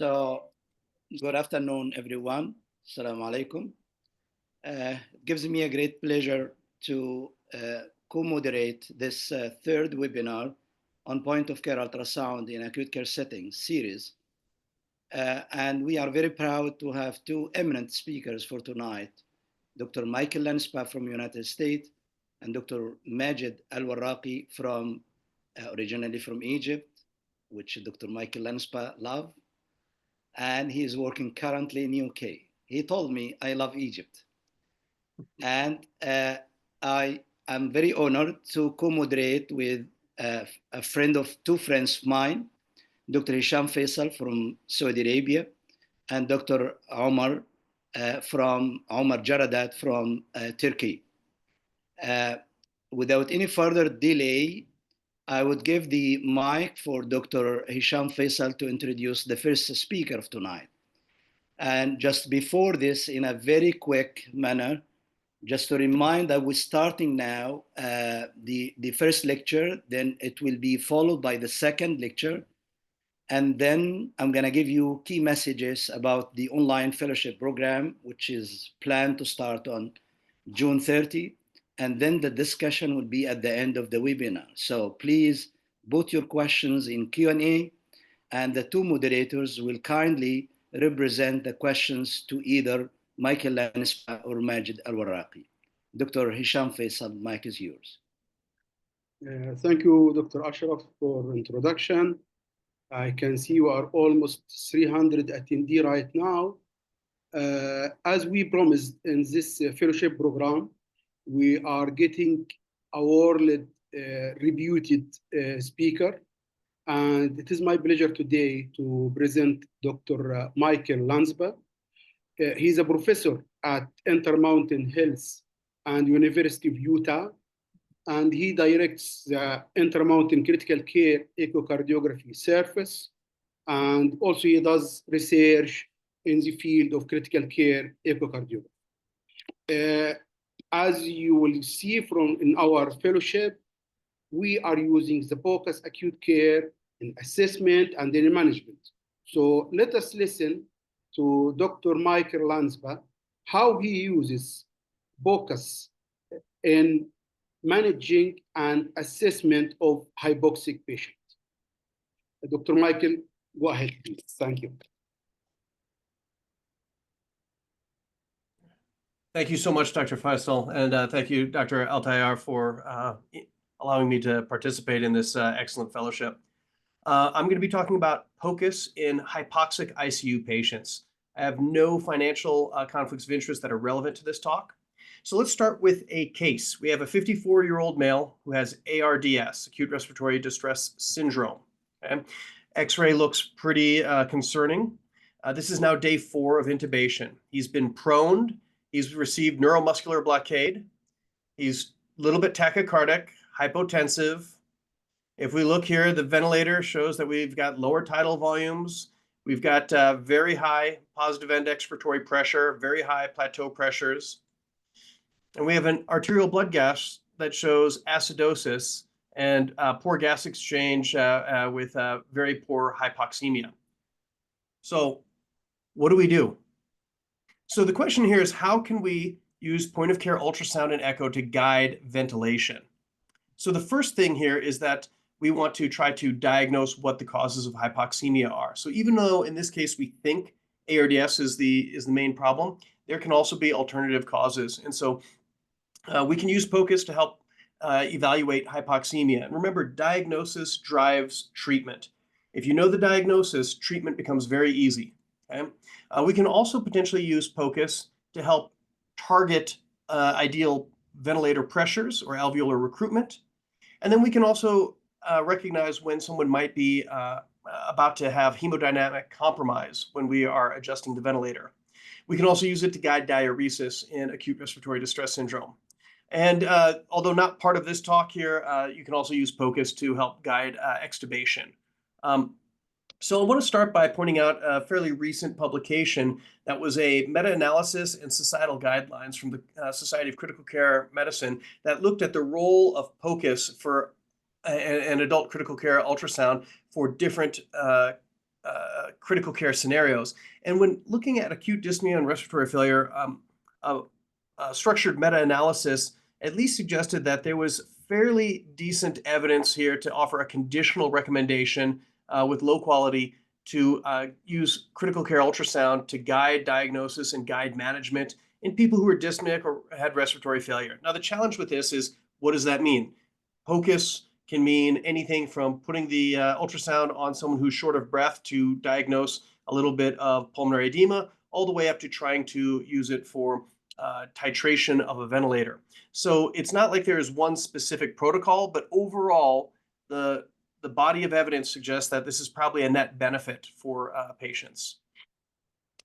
So, good afternoon, everyone. Assalamu alaikum. It gives me a great pleasure to co-moderate this third webinar on point-of-care ultrasound in acute care settings series. And we are very proud to have two eminent speakers for tonight, Dr. Michael Lanspa from United States and Dr. Majid Al-Warraqi from originally from Egypt, which Dr. Michael Lanspa loves. And he is working currently in UK. He told me, I love Egypt. And I am very honored to co-moderate with two friends of mine, Dr. Hisham Faisal from Saudi Arabia and Dr. Omar Jaradat from Turkey. Without any further delay, I would give the mic for Dr. Hisham Faisal to introduce the first speaker of tonight. And just before this, in a very quick manner, just to remind that we're starting now the first lecture, then it will be followed by the second lecture. And then I'm gonna give you key messages about the online fellowship program, which is planned to start on June 30. And then the discussion will be at the end of the webinar. So please put your questions in Q&A, and the two moderators will kindly represent the questions to either Michael Lanspa or Majid Al-Warraqi. Dr. Hisham Faisal, mic is yours. Thank you, Dr. Ashraf, for introduction. I can see you are almost 300 attendees right now. As we promised in this fellowship program, we are getting a world-reputed speaker. And it is my pleasure today to present Dr. Michael Lanspa. He's a professor at Intermountain Health and University of Utah, and he directs the Intermountain Critical Care Echocardiography Service, and also he does research in the field of critical care echocardiography. As you will see in our fellowship, we are using the POCUS acute care in assessment and in management. So let us listen to Dr. Michael Lanspa, how he uses POCUS in managing and assessment of hypoxic patients. Dr. Michael, go ahead, please. Thank you. Thank you so much, Dr. Faisal, and thank you, Dr. Altayar, for allowing me to participate in this excellent fellowship. I'm going to be talking about POCUS in hypoxic ICU patients. I have no financial conflicts of interest that are relevant to this talk. So let's start with a case. We have a 54-year-old male who has ARDS, acute respiratory distress syndrome. Okay? X-ray looks pretty concerning. This is now day 4 of intubation. He's been proned. He's received neuromuscular blockade. He's a little bit tachycardic, hypotensive. If we look here, the ventilator shows that we've got lower tidal volumes. We've got very high positive end expiratory pressure, very high plateau pressures. And we have an arterial blood gas that shows acidosis and poor gas exchange with very poor hypoxemia. So what do we do? So the question here is, how can we use point of care ultrasound and echo to guide ventilation? So the first thing here is that we want to try to diagnose what the causes of hypoxemia are. So even though in this case we think ARDS is the main problem, there can also be alternative causes. And so we can use POCUS to help evaluate hypoxemia. And remember, diagnosis drives treatment. If you know the diagnosis, treatment becomes very easy. Okay? We can also potentially use POCUS to help target ideal ventilator pressures or alveolar recruitment. And then we can also recognize when someone might be about to have hemodynamic compromise when we are adjusting the ventilator. We can also use it to guide diuresis in acute respiratory distress syndrome. And although not part of this talk here, you can also use POCUS to help guide extubation. So I want to start by pointing out a fairly recent publication that was a meta-analysis and societal guidelines from the Society of Critical Care Medicine that looked at the role of POCUS for an adult critical care ultrasound for different critical care scenarios. And when looking at acute dyspnea and respiratory failure, a structured meta-analysis at least suggested that there was fairly decent evidence here to offer a conditional recommendation with low quality to use critical care ultrasound to guide diagnosis and guide management in people who are dyspneic or had respiratory failure. Now, the challenge with this is, what does that mean? POCUS can mean anything from putting the ultrasound on someone who's short of breath to diagnose a little bit of pulmonary edema, all the way up to trying to use it for titration of a ventilator. So it's not like there is one specific protocol, but overall, the body of evidence suggests that this is probably a net benefit for patients.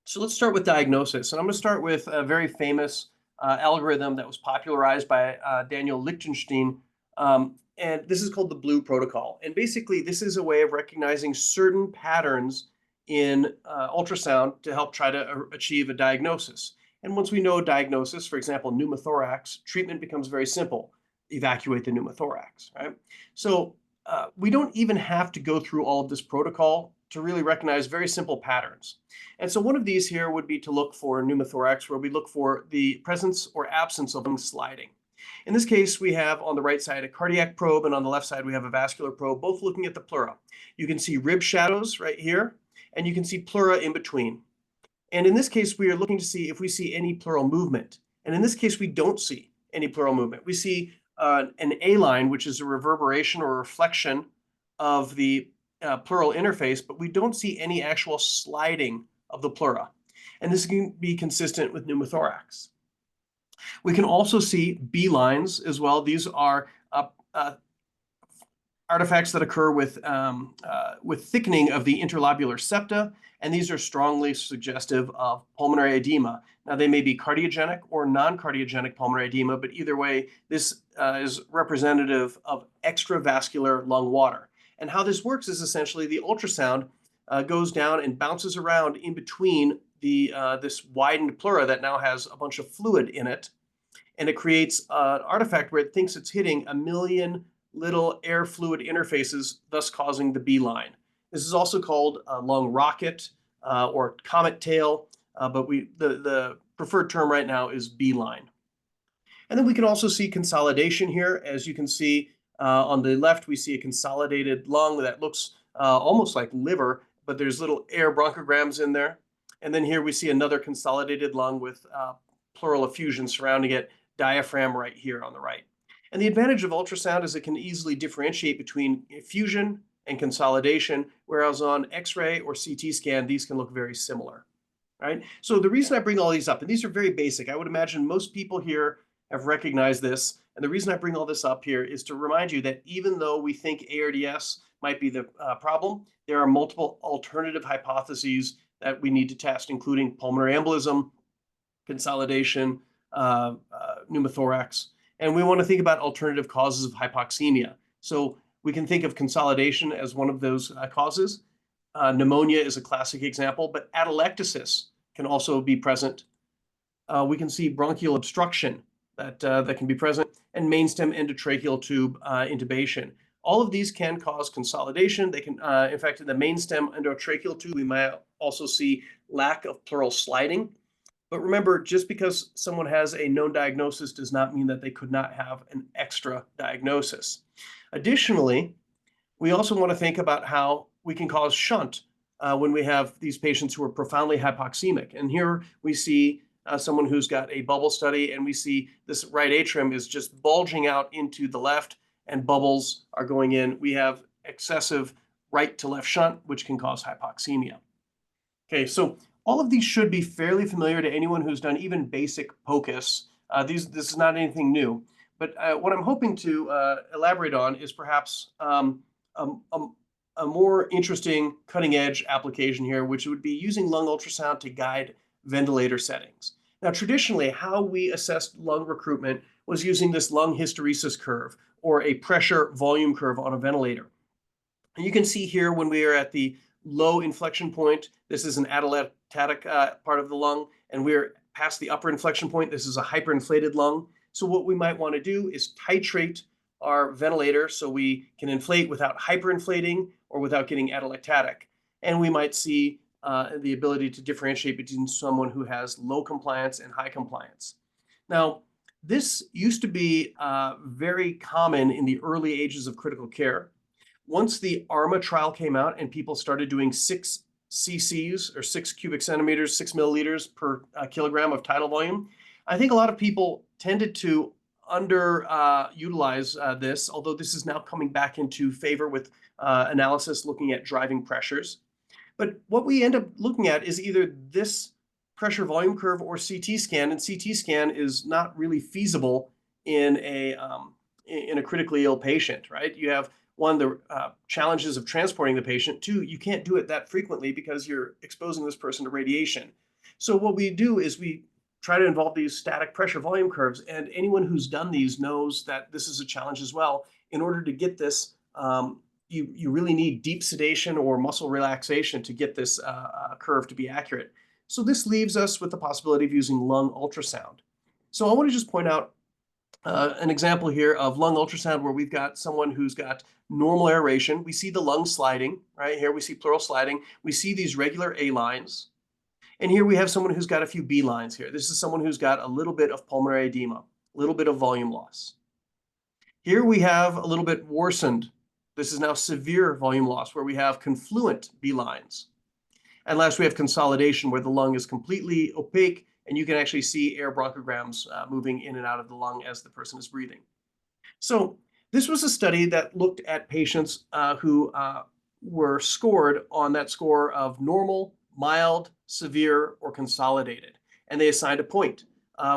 So let's start with diagnosis. And I'm going to start with a very famous algorithm that was popularized by Daniel Lichtenstein. And this is called the Blue Protocol. And basically, this is a way of recognizing certain patterns in ultrasound to help try to achieve a diagnosis. And once we know diagnosis, for example, pneumothorax, treatment becomes very simple. Evacuate the pneumothorax, right? So we don't even have to go through all of this protocol to really recognize very simple patterns. And so one of these here would be to look for pneumothorax, where we look for the presence or absence of lung sliding. In this case, we have on the right side a cardiac probe, and on the left side we have a vascular probe, both looking at the pleura. You can see rib shadows right here, and you can see pleura in between. And in this case, we are looking to see if we see any pleural movement. And in this case, we don't see any pleural movement. We see an A line, which is a reverberation or reflection of the pleural interface, but we don't see any actual sliding of the pleura. And this can be consistent with pneumothorax. We can also see B lines as well. These are artifacts that occur with thickening of the interlobular septa, and these are strongly suggestive of pulmonary edema. Now, they may be cardiogenic or non-cardiogenic pulmonary edema, but either way, this is representative of extravascular lung water. And how this works is essentially the ultrasound goes down and bounces around in between this widened pleura that now has a bunch of fluid in it, and it creates an artifact where it thinks it's hitting 1 million little air fluid interfaces, thus causing the B line. This is also called a lung rocket or comet tail, but the preferred term right now is B line. And then we can also see consolidation here. As you can see on the left, we see a consolidated lung that looks almost like liver, but there's little air bronchograms in there. And then here we see another consolidated lung with pleural effusion surrounding it, diaphragm right here on the right. And the advantage of ultrasound is it can easily differentiate between effusion and consolidation, whereas on X-ray or CT scan, these can look very similar, right? So the reason I bring all these up, and these are very basic, I would imagine most people here have recognized this. And the reason I bring all this up here is to remind you that even though we think ARDS might be the problem, there are multiple alternative hypotheses that we need to test, including pulmonary embolism, consolidation, pneumothorax. And we want to think about alternative causes of hypoxemia. So we can think of consolidation as one of those causes. Pneumonia is a classic example, but atelectasis can also be present. We can see bronchial obstruction that can be present, and mainstem endotracheal tube intubation. All of these can cause consolidation. They can, in fact, in the mainstem endotracheal tube, we might also see lack of pleural sliding. But remember, just because someone has a known diagnosis does not mean that they could not have an extra diagnosis. Additionally, we also want to think about how we can cause shunt when we have these patients who are profoundly hypoxemic. And here we see someone who's got a bubble study, and we see this right atrium is just bulging out into the left, and bubbles are going in. We have excessive right to left shunt, which can cause hypoxemia. Okay, so all of these should be fairly familiar to anyone who's done even basic POCUS. This is not anything new, but what I'm hoping to elaborate on is perhaps a more interesting cutting-edge application here, which would be using lung ultrasound to guide ventilator settings. Now, traditionally, how we assessed lung recruitment was using this lung hysteresis curve or a pressure volume curve on a ventilator. And you can see here when we are at the low inflection point, this is an atelectatic part of the lung, and we're past the upper inflection point, this is a hyperinflated lung. So what we might want to do is titrate our ventilator so we can inflate without hyperinflating or without getting atelectatic. And we might see the ability to differentiate between someone who has low compliance and high compliance. Now, this used to be very common in the early ages of critical care. Once the ARMA trial came out and people started doing 6 cc's or 6 cubic centimeters, 6 milliliters per kilogram of tidal volume, I think a lot of people tended to underutilize this, although this is now coming back into favor with analysis looking at driving pressures. But what we end up looking at is either this pressure volume curve or CT scan, and CT scan is not really feasible in a critically ill patient, right? You have one, the challenges of transporting the patient. Two, you can't do it that frequently because you're exposing this person to radiation. So what we do is we try to involve these static pressure volume curves, and anyone who's done these knows that this is a challenge as well. In order to get this, you really need deep sedation or muscle relaxation to get this curve to be accurate. So this leaves us with the possibility of using lung ultrasound. So I want to just point out an example here of lung ultrasound where we've got someone who's got normal aeration. We see the lung sliding, right? Here we see pleural sliding. We see these regular A lines. And here we have someone who's got a few B lines here. This is someone who's got a little bit of pulmonary edema, a little bit of volume loss. Here we have a little bit worsened. This is now severe volume loss where we have confluent B lines. And last, we have consolidation where the lung is completely opaque and you can actually see air bronchograms moving in and out of the lung as the person is breathing. So this was a study that looked at patients who were scored on that score of normal, mild, severe, or consolidated. And they assigned a point.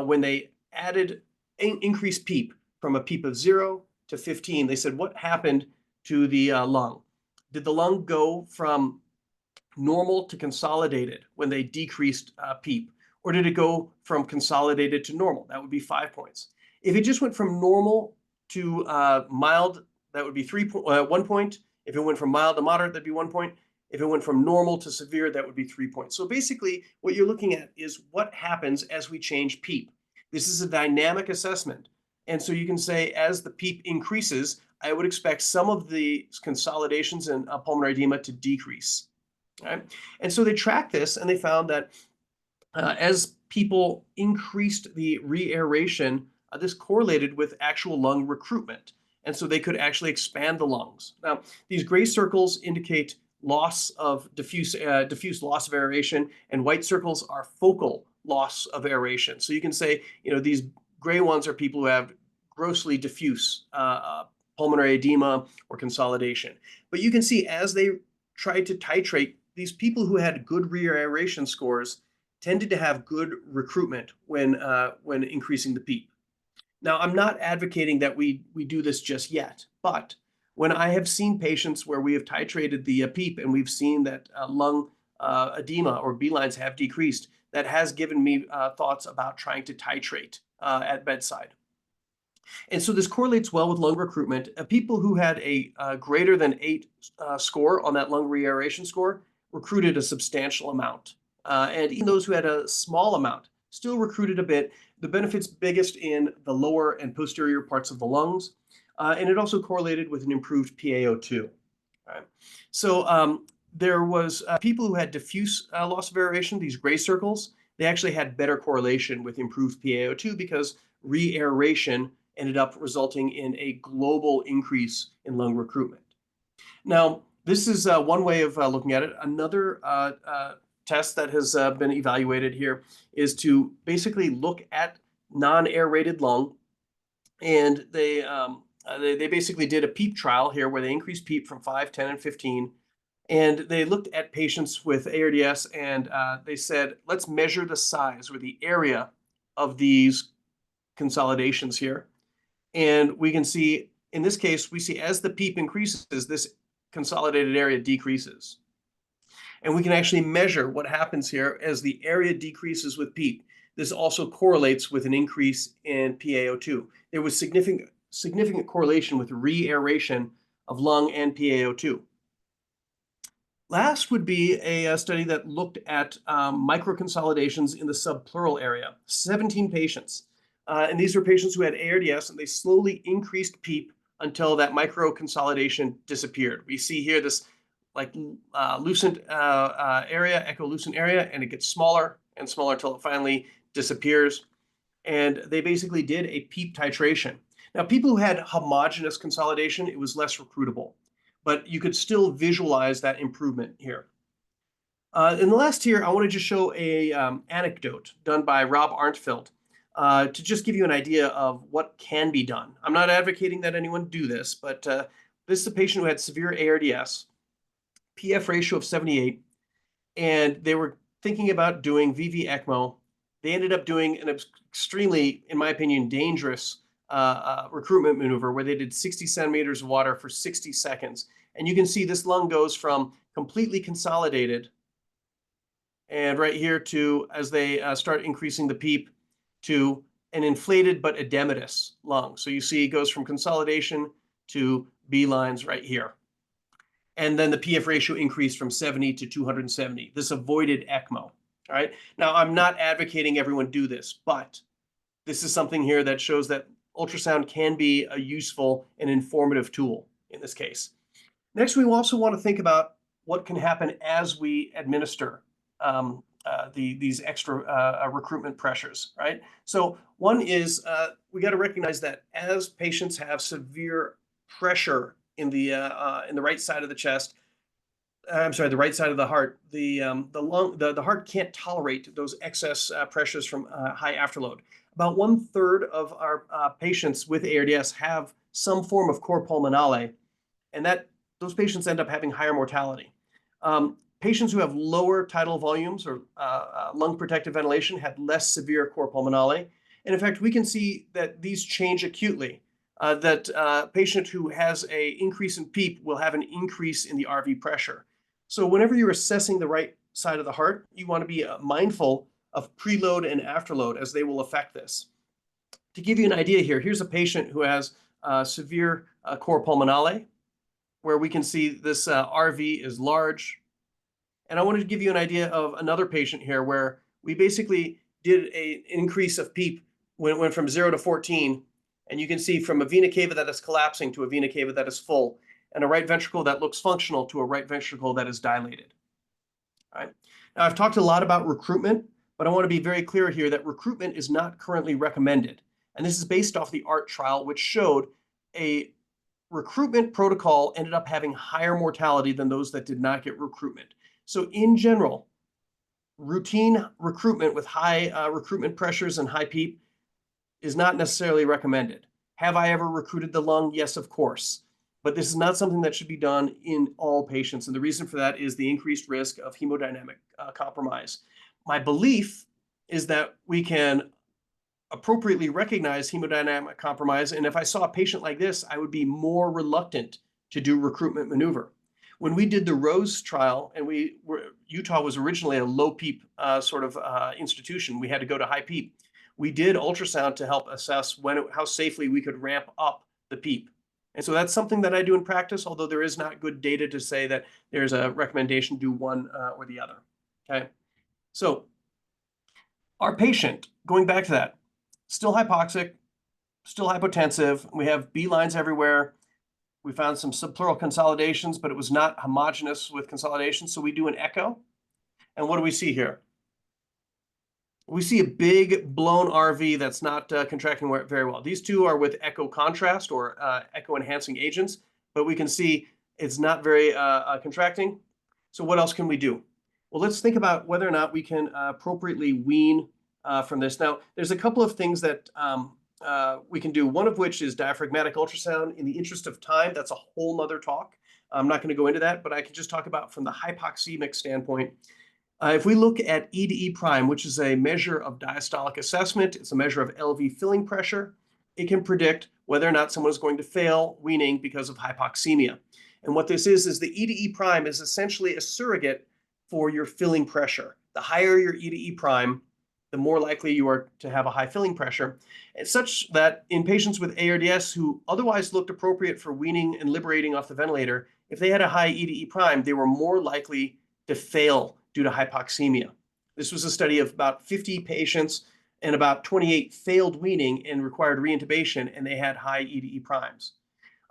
When they added increased PEEP from a PEEP of 0 to 15, they said, what happened to the lung? Did the lung go from normal to consolidated when they decreased PEEP? Or did it go from consolidated to normal? That would be 5 points. If it just went from normal to mild, that would be 1 point. If it went from mild to moderate, that'd be 1 point. If it went from normal to severe, that would be 3 points. So basically, what you're looking at is what happens as we change PEEP. This is a dynamic assessment. And so you can say, as the PEEP increases, I would expect some of the consolidations and pulmonary edema to decrease. Right? And so they tracked this and they found that as people increased the re-aeration, this correlated with actual lung recruitment. And so they could actually expand the lungs. Now, these gray circles indicate loss of diffuse loss of aeration, and white circles are focal loss of aeration. So you can say, these gray ones are people who have grossly diffuse pulmonary edema or consolidation. But you can see as they tried to titrate, these people who had good re-aeration scores tended to have good recruitment when increasing the PEEP. Now, I'm not advocating that we do this just yet, but when I have seen patients where we have titrated the PEEP and we've seen that lung edema or B lines have decreased, that has given me thoughts about trying to titrate at bedside. And so this correlates well with lung recruitment. People who had a greater than 8 score on that lung re-aeration score recruited a substantial amount. And even those who had a small amount still recruited a bit. The benefit's biggest in the lower and posterior parts of the lungs. And it also correlated with an improved PaO2. Right? So there was people who had diffuse loss of aeration, these gray circles, they actually had better correlation with improved PaO2 because re-aeration ended up resulting in a global increase in lung recruitment. Now, this is one way of looking at it. Another test that has been evaluated here is to basically look at non-aerated lung, and they basically did a PEEP trial here where they increased PEEP from 5, 10, and 15, and they looked at patients with ARDS and they said, let's measure the size or the area of these consolidations here. And we can see, in this case, we see as the PEEP increases, this consolidated area decreases. And we can actually measure what happens here as the area decreases with PEEP. This also correlates with an increase in PaO2. There was significant correlation with re-aeration of lung and PaO2. Last would be a study that looked at microconsolidations in the subpleural area, 17 patients. And these were patients who had ARDS, and they slowly increased PEEP until that microconsolidation disappeared. We see here this lucent area, echolucent area, and it gets smaller and smaller until it finally disappears. And they basically did a PEEP titration. Now, people who had homogeneous consolidation, it was less recruitable, but you could still visualize that improvement here. In the last here, I want to just show a anecdote done by Rob Arntfeld to just give you an idea of what can be done. I'm not advocating that anyone do this, but this is a patient who had severe ARDS, PF ratio of 78, and they were thinking about doing VV ECMO. They ended up doing an extremely, in my opinion, dangerous recruitment maneuver where they did 60 centimeters of water for 60 seconds. And you can see this lung goes from completely consolidated and right here to, as they start increasing the PEEP, to an inflated but edematous lung. So you see it goes from consolidation to B lines right here. And then the PF ratio increased from 70 to 270. This avoided ECMO. All right. Now, I'm not advocating everyone do this, but this is something here that shows that ultrasound can be a useful and informative tool in this case. Next, we also want to think about what can happen as we administer these extra recruitment pressures, right? So one is we got to recognize that as patients have severe pressure in the right side of the chest, I'm sorry, the right side of the heart, the heart can't tolerate those excess pressures from high afterload. About 1/3 of our patients with ARDS have some form of cor pulmonale, and those patients end up having higher mortality. Patients who have lower tidal volumes or lung protective ventilation had less severe cor pulmonale. And in fact, we can see that these change acutely. That patient who has an increase in PEEP will have an increase in the RV pressure. So whenever you're assessing the right side of the heart, you want to be mindful of preload and afterload as they will affect this. To give you an idea here, here's a patient who has severe cor pulmonale, where we can see this RV is large. And I wanted to give you an idea of another patient here where we basically did an increase of PEEP when it went from 0 to 14. And you can see from a vena cava that is collapsing to a vena cava that is full, and a right ventricle that looks functional to a right ventricle that is dilated. All right. Now, I've talked a lot about recruitment, but I want to be very clear here that recruitment is not currently recommended. And this is based off the ART trial, which showed a recruitment protocol ended up having higher mortality than those that did not get recruitment. So in general, routine recruitment with high recruitment pressures and high PEEP is not necessarily recommended. Have I ever recruited the lung? Yes, of course. But this is not something that should be done in all patients. And the reason for that is the increased risk of hemodynamic compromise. My belief is that we can appropriately recognize hemodynamic compromise. And if I saw a patient like this, I would be more reluctant to do recruitment maneuver. When we did the ROSE trial, and Utah was originally a low PEEP institution, we had to go to high PEEP. We did ultrasound to help assess how safely we could ramp up the PEEP. And so that's something that I do in practice, although there is not good data to say that there's a recommendation to do one or the other. Okay. So our patient, going back to that, still hypoxic, still hypotensive. We have B lines everywhere. We found some subpleural consolidations, but it was not homogeneous with consolidation. So we do an echo. And what do we see here? We see a big blown RV that's not contracting very well. These two are with echo contrast or echo enhancing agents, but we can see it's not very contracting. So what else can we do? Well, let's think about whether or not we can appropriately wean from this. Now, there's a couple of things that we can do, one of which is diaphragmatic ultrasound. In the interest of time, that's a whole nother talk. I'm not going to go into that, but I can just talk about from the hypoxemic standpoint. If we look at E to E prime, which is a measure of diastolic assessment, it's a measure of LV filling pressure. It can predict whether or not someone is going to fail weaning because of hypoxemia. And what this is the E to E prime is essentially a surrogate for your filling pressure. The higher your E to E prime, the more likely you are to have a high filling pressure. It's such that in patients with ARDS who otherwise looked appropriate for weaning and liberating off the ventilator, if they had a high E to E prime, they were more likely to fail due to hypoxemia. This was a study of about 50 patients, and about 28 failed weaning and required reintubation, and they had high E to E primes.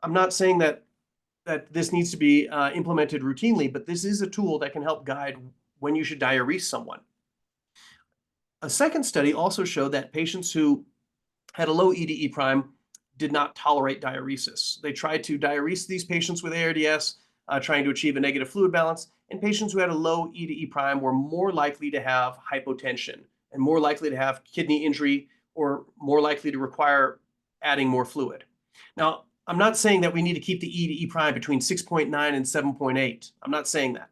I'm not saying that that this needs to be implemented routinely, but this is a tool that can help guide when you should diurese someone. A second study also showed that patients who had a low EDE prime did not tolerate diuresis. They tried to diurese these patients with ARDS, trying to achieve a negative fluid balance, and patients who had a low EDE prime were more likely to have hypotension and more likely to have kidney injury or more likely to require adding more fluid. Now, I'm not saying that we need to keep the EDE prime between 6.9 and 7.8. I'm not saying that.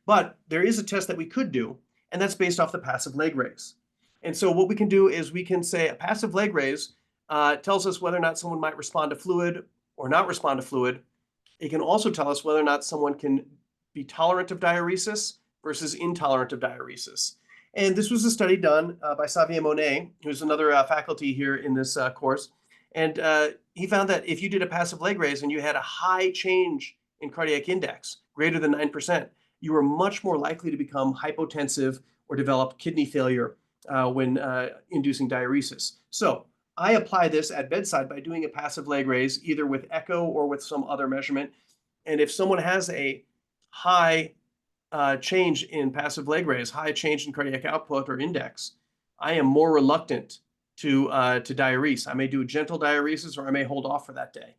But there is a test that we could do, and that's based off the passive leg raise. And so what we can do is we can say a passive leg raise tells us whether or not someone might respond to fluid or not respond to fluid. It can also tell us whether or not someone can be tolerant of diuresis versus intolerant of diuresis. And this was a study done by Xavier Monet, who's another faculty here in this course. And he found that if you did a passive leg raise and you had a high change in cardiac index, greater than 9%, you were much more likely to become hypotensive or develop kidney failure when inducing diuresis. So I apply this at bedside by doing a passive leg raise, either with echo or with some other measurement. And if someone has a high change in passive leg raise, high change in cardiac output or index, I am more reluctant to diurese. I may do a gentle diuresis or I may hold off for that day.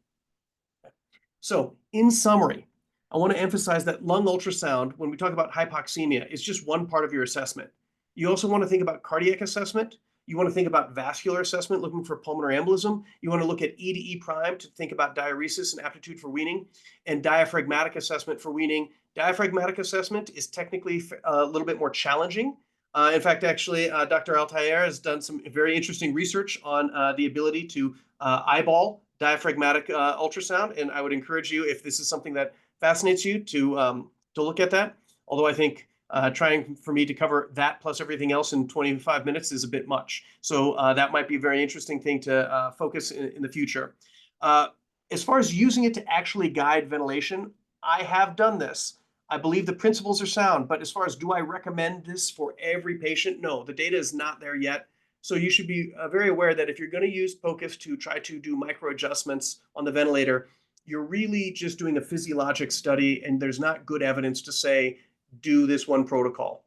So in summary, I want to emphasize that lung ultrasound, when we talk about hypoxemia, is just one part of your assessment. You also want to think about cardiac assessment. You want to think about vascular assessment, looking for pulmonary embolism. You want to look at EDE prime to think about diuresis and aptitude for weaning, and diaphragmatic assessment for weaning. Diaphragmatic assessment is technically a little bit more challenging. In fact, actually, Dr. Altair has done some very interesting research on the ability to eyeball diaphragmatic ultrasound, and I would encourage you, if this is something that fascinates you, to look at that. Although I think trying for me to cover that plus everything else in 25 minutes is a bit much. So that might be a very interesting thing to focus in the future. As far as using it to actually guide ventilation, I have done this. I believe the principles are sound, but as far as do I recommend this for every patient? No, the data is not there yet. So you should be very aware that if you're going to use POCUS to try to do micro adjustments on the ventilator, you're really just doing a physiologic study, and there's not good evidence to say, do this one protocol.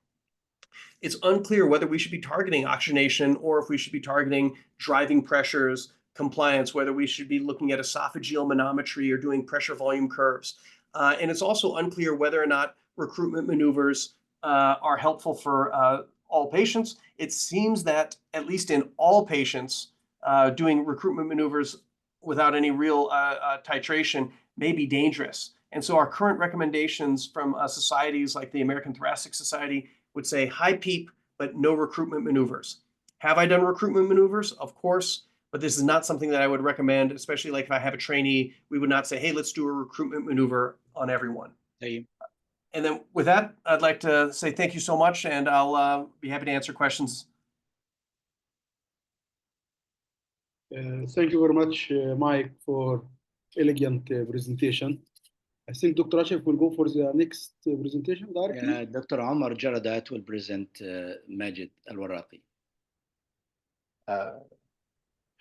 It's unclear whether we should be targeting oxygenation or if we should be targeting driving pressures, compliance, whether we should be looking at esophageal manometry or doing pressure volume curves. And it's also unclear whether or not recruitment maneuvers are helpful for all patients. It seems that at least in all patients, doing recruitment maneuvers without any real titration may be dangerous. And so our current recommendations from societies like the American Thoracic Society would say high PEEP, but no recruitment maneuvers. Have I done recruitment maneuvers? Of course, but this is not something that I would recommend, especially like if I have a trainee, we would not say, hey, let's do a recruitment maneuver on everyone. Thank you. And then with that, I'd like to say thank you so much, and I'll be happy to answer questions. Thank you very much, Mike, for elegant presentation. I think Dr. Ashraf will go for the next presentation directly. Dr. Omar Jaradat will present Majid Al-Warraqi.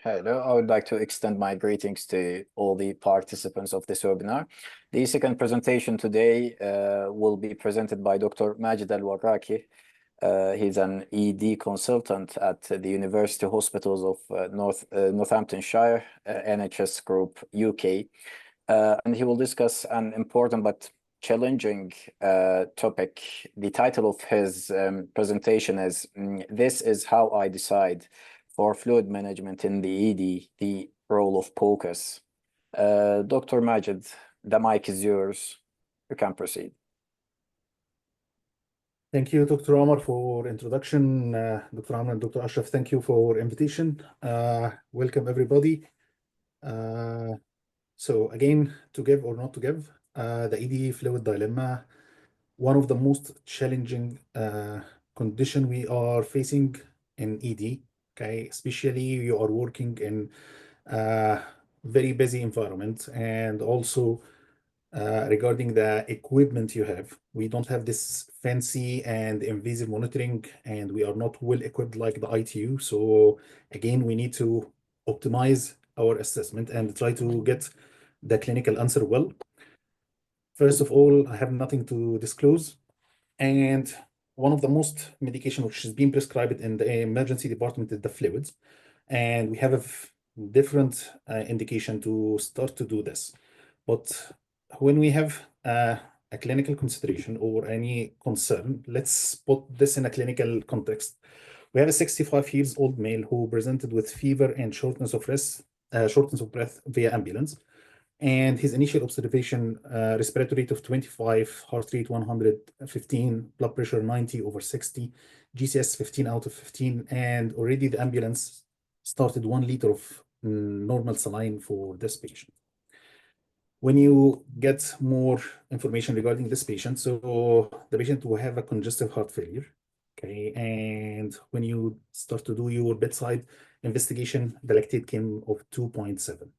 Hello, I would like to extend my greetings to all the participants of this webinar. The second presentation today will be presented by Dr. Majid Al-Warraqi. He's an ED consultant at the University Hospitals of Northamptonshire, NHS Group, UK. And he will discuss an important but challenging topic. The title of his presentation is "This is how I decide for fluid management in the ED, the role of POCUS." Dr. Majid, the mic is yours. You can proceed. Thank you, Dr. Omar, for introduction. Dr. Amr and Dr. Ashraf, thank you for invitation. Welcome, everybody. So again, to give or not to give, the ED fluid dilemma, one of the most challenging condition we are facing in ED, okay? Especially you are working in a very busy environment, and also regarding the equipment you have. We don't have this fancy and invasive monitoring, and we are not well equipped like the ITU. So again, we need to optimize our assessment and try to get the clinical answer well. First of all, I have nothing to disclose. And one of the most medication which is being prescribed in the emergency department is the fluids. And we have a different indication to start to do this. But when we have a clinical consideration or any concern, let's put this in a clinical context. We have a 65 years old male who presented with fever and shortness of breath via ambulance. And his initial observation, respiratory rate of 25, heart rate 115, blood pressure 90/60, GCS 15 out of 15, and already the ambulance started 1 liter of normal saline for this patient. When you get more information regarding this patient, so the patient will have a congestive heart failure, okay, and when you start to do your bedside investigation, the lactate came of 2.7.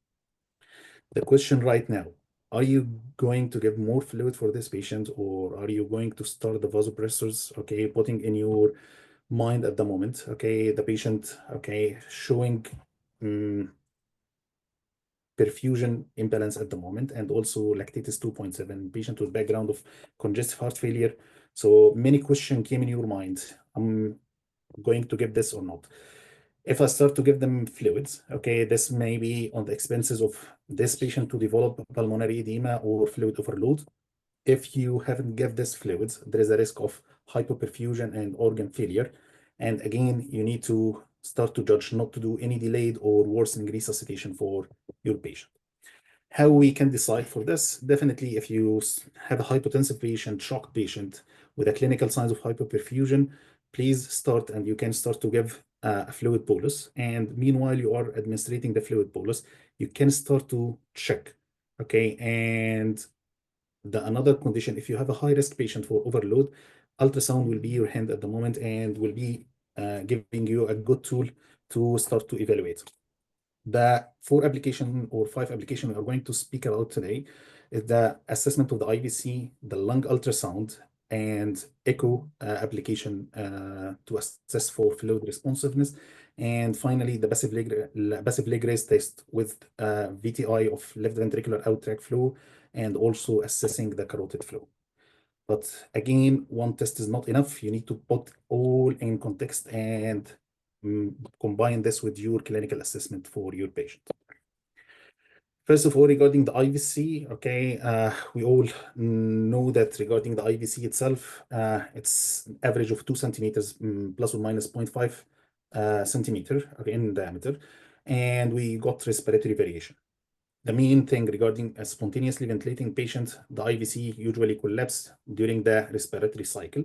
The question right now, are you going to give more fluid for this patient, or are you going to start the vasopressors, okay, putting in your mind at the moment, okay, the patient, okay, showing perfusion imbalance at the moment, and also lactate is 2.7, patient with background of congestive heart failure. So many questions came in your mind. I'm going to give this or not. If I start to give them fluids, okay, this may be on the expenses of this patient to develop pulmonary edema or fluid overload. If you haven't give this fluids, there is a risk of hypoperfusion and organ failure. And again, you need to start to judge not to do any delayed or worsening resuscitation for your patient. How we can decide for this? Definitely, if you have a hypotensive patient, shock patient with a clinical signs of hypoperfusion, please start, and you can start to give a fluid bolus. And meanwhile, you are administrating the fluid bolus, you can start to check, okay? And another condition, if you have a high risk patient for overload, ultrasound will be your hand at the moment and will be giving you a good tool to start to evaluate. The 4 application or 5 application we are going to speak about today is the assessment of the IVC, the lung ultrasound, and echo application to assess for fluid responsiveness. And finally, the passive leg raise test with VTI of left ventricular outtrack flow, and also assessing the carotid flow. But again, one test is not enough. You need to put all in context and combine this with your clinical assessment for your patient. First of all, regarding the IVC, okay, we all know that regarding the IVC itself, it's an average of 2 centimeters plus or minus 0.5 centimeter, okay, in diameter, and we got respiratory variation. The main thing regarding a spontaneously ventilating patient, the IVC usually collapse during the respiratory cycle.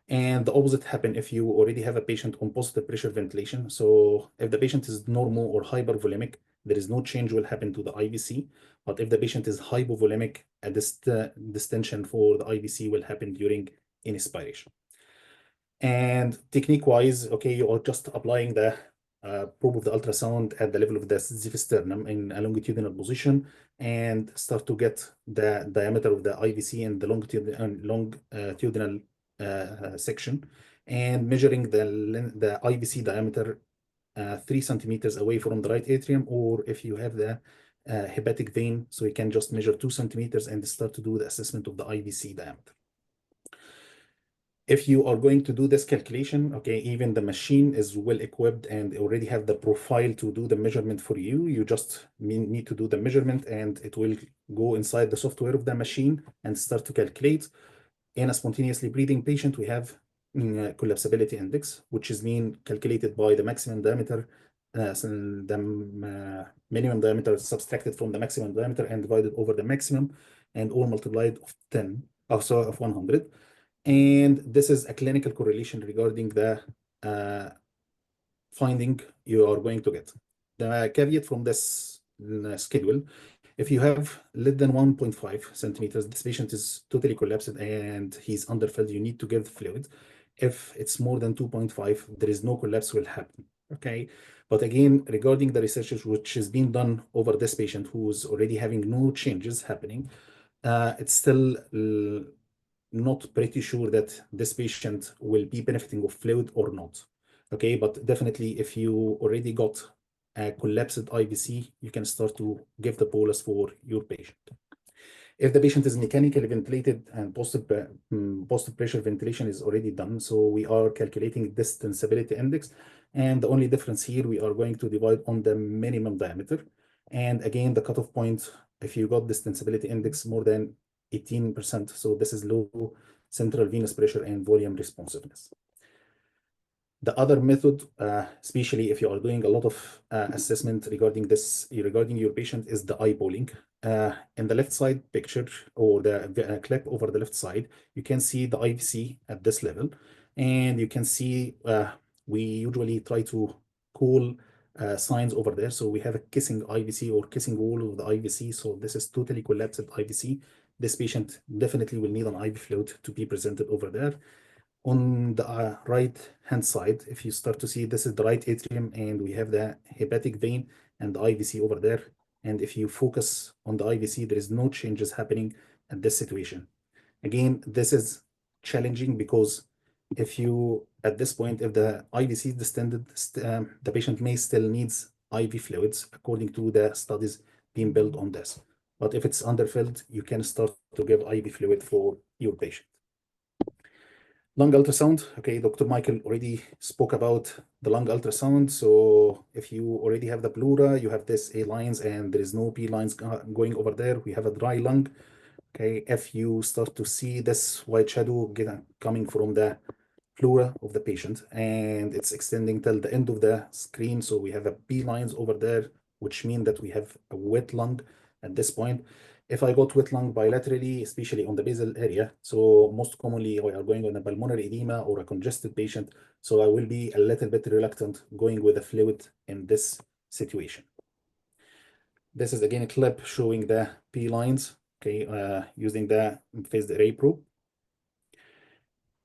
And the opposite happen if you already have a patient on positive pressure ventilation. So if the patient is normal or hypervolemic, there is no change will happen to the IVC. But if the patient is hypovolemic, a distension for the IVC will happen during inspiration. And technique-wise, okay, you are just applying the probe of the ultrasound at the level of the xiphisternum in a longitudinal position, and start to get the diameter of the IVC and the longitudinal section, and measuring the IVC diameter 3 centimeters away from the right atrium, or if you have the hepatic vein, so you can just measure 2 centimeters and start to do the assessment of the IVC diameter. If you are going to do this calculation, okay, even the machine is well equipped and already have the profile to do the measurement for you. You just need to do the measurement, and it will go inside the software of the machine and start to calculate. In a spontaneously breathing patient, we have collapsibility index, which is being calculated by the maximum diameter, the minimum diameter is subtracted from the maximum diameter and divided over the maximum, and all multiplied of 100. And this is a clinical correlation regarding the finding you are going to get. The caveat from this schedule, if you have less than 1.5 centimeters, this patient is totally collapsed and he's underfilled, you need to give fluid. If it's more than 2.5, there is no collapse will happen, okay? But again, regarding the research which is being done over this patient who's already having no changes happening, it's still not pretty sure that this patient will be benefiting of fluid or not. Okay, but definitely if you already got a collapsed IVC, you can start to give the bolus for your patient. If the patient is mechanically ventilated and positive pressure ventilation is already done, so we are calculating distensibility index. And the only difference here, we are going to divide on the minimum diameter. And again, the cutoff point, if you got distensibility index more than 18%, so this is low central venous pressure and volume responsiveness. The other method, especially if you are doing a lot of assessment regarding your patient, is the eyeballing. In the left side picture, or the clip over the left side, you can see the IVC at this level, and you can see we usually try to call signs over there. So we have a kissing IVC or kissing wall of the IVC. So this is totally collapsed IVC. This patient definitely will need an IV fluid to be presented over there. On the right hand side, if you start to see, this is the right atrium, and we have the hepatic vein and the IVC over there. And if you focus on the IVC, there is no changes happening at this situation. Again, this is challenging because if you, at this point, if the IVC is distended, the patient may still needs IV fluids according to the studies being built on this. But if it's underfilled, you can start to give IV fluid for your patient. Lung ultrasound. Okay, Dr. Michael already spoke about the lung ultrasound. So if you already have the pleura, you have this A lines and there is no P lines going over there, we have a dry lung. Okay, if you start to see this white shadow coming from the pleura of the patient and it's extending till the end of the screen, so we have a P lines over there, which mean that we have a wet lung at this point. If I got wet lung bilaterally, especially on the basal area, so most commonly we are going on a pulmonary edema or a congested patient, so I will be a little bit reluctant going with a fluid in this situation. This is again a clip showing the P lines, okay, using the phased array probe.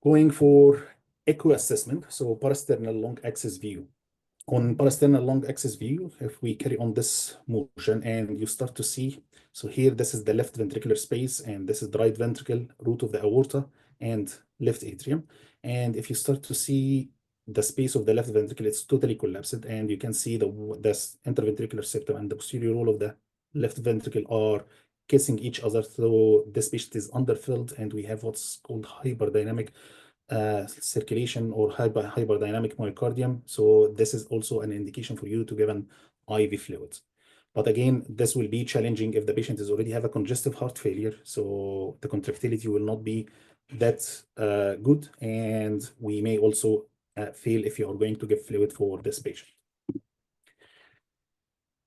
Going for echo assessment, so parasternal long axis view. On parasternal long axis view, if we carry on this motion and you start to see, so here this is the left ventricular space and this is the right ventricle, root of the aorta and left atrium. And if you start to see the space of the left ventricle, it's totally collapsed, and you can see the interventricular septum and the posterior wall of the left ventricle are kissing each other. So this patient is underfilled, and we have what's called hyperdynamic circulation or hyperdynamic myocardium. So this is also an indication for you to give an IV fluid. But again, this will be challenging if the patient is already have a congestive heart failure. So the contractility will not be that good, and we may also fail if you are going to give fluid for this patient.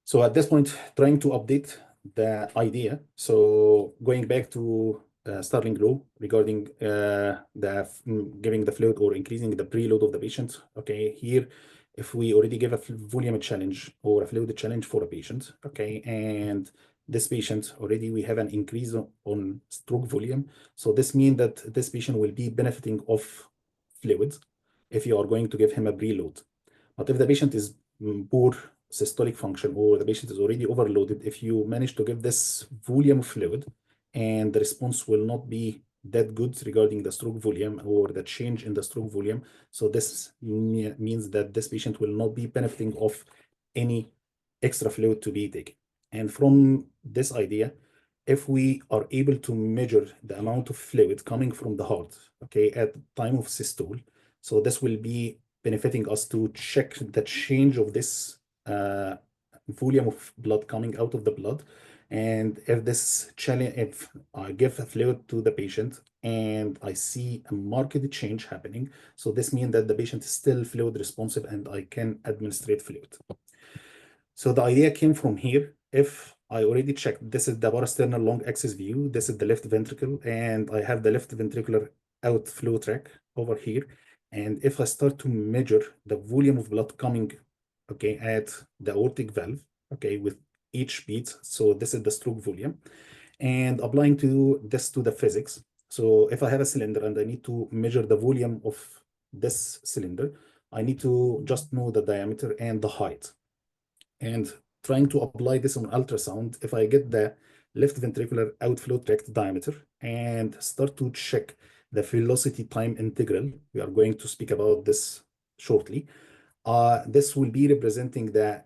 So at this point, trying to update the idea. So going back to Starling law regarding giving the fluid or increasing the preload of the patient. Okay, here, if we already give a volume challenge or a fluid challenge for a patient, okay, and this patient already we have an increase on stroke volume. So this means that this patient will be benefiting of fluids if you are going to give him a preload. But if the patient is poor systolic function or the patient is already overloaded, if you manage to give this volume of fluid and the response will not be that good regarding the stroke volume or the change in the stroke volume, so this means that this patient will not be benefiting of any extra fluid to be taken. And from this idea, if we are able to measure the amount of fluid coming from the heart, okay, at the time of systole, so this will be benefiting us to check the change of this volume of blood coming out of the blood. And if this challenge, if I give a fluid to the patient and I see a marked change happening, so this means that the patient is still fluid responsive and I can administrate fluid. So the idea came from here. If I already checked, this is the parasternal long axis view, this is the left ventricle, and I have the left ventricular outflow tract over here. And if I start to measure the volume of blood coming, okay, at the aortic valve, okay, with each beat, so this is the stroke volume, and applying this to the physics. So if I have a cylinder and I need to measure the volume of this cylinder, I need to just know the diameter and the height. And trying to apply this on ultrasound, if I get the left ventricular outflow tract diameter and start to check the velocity time integral, we are going to speak about this shortly. This will be representing the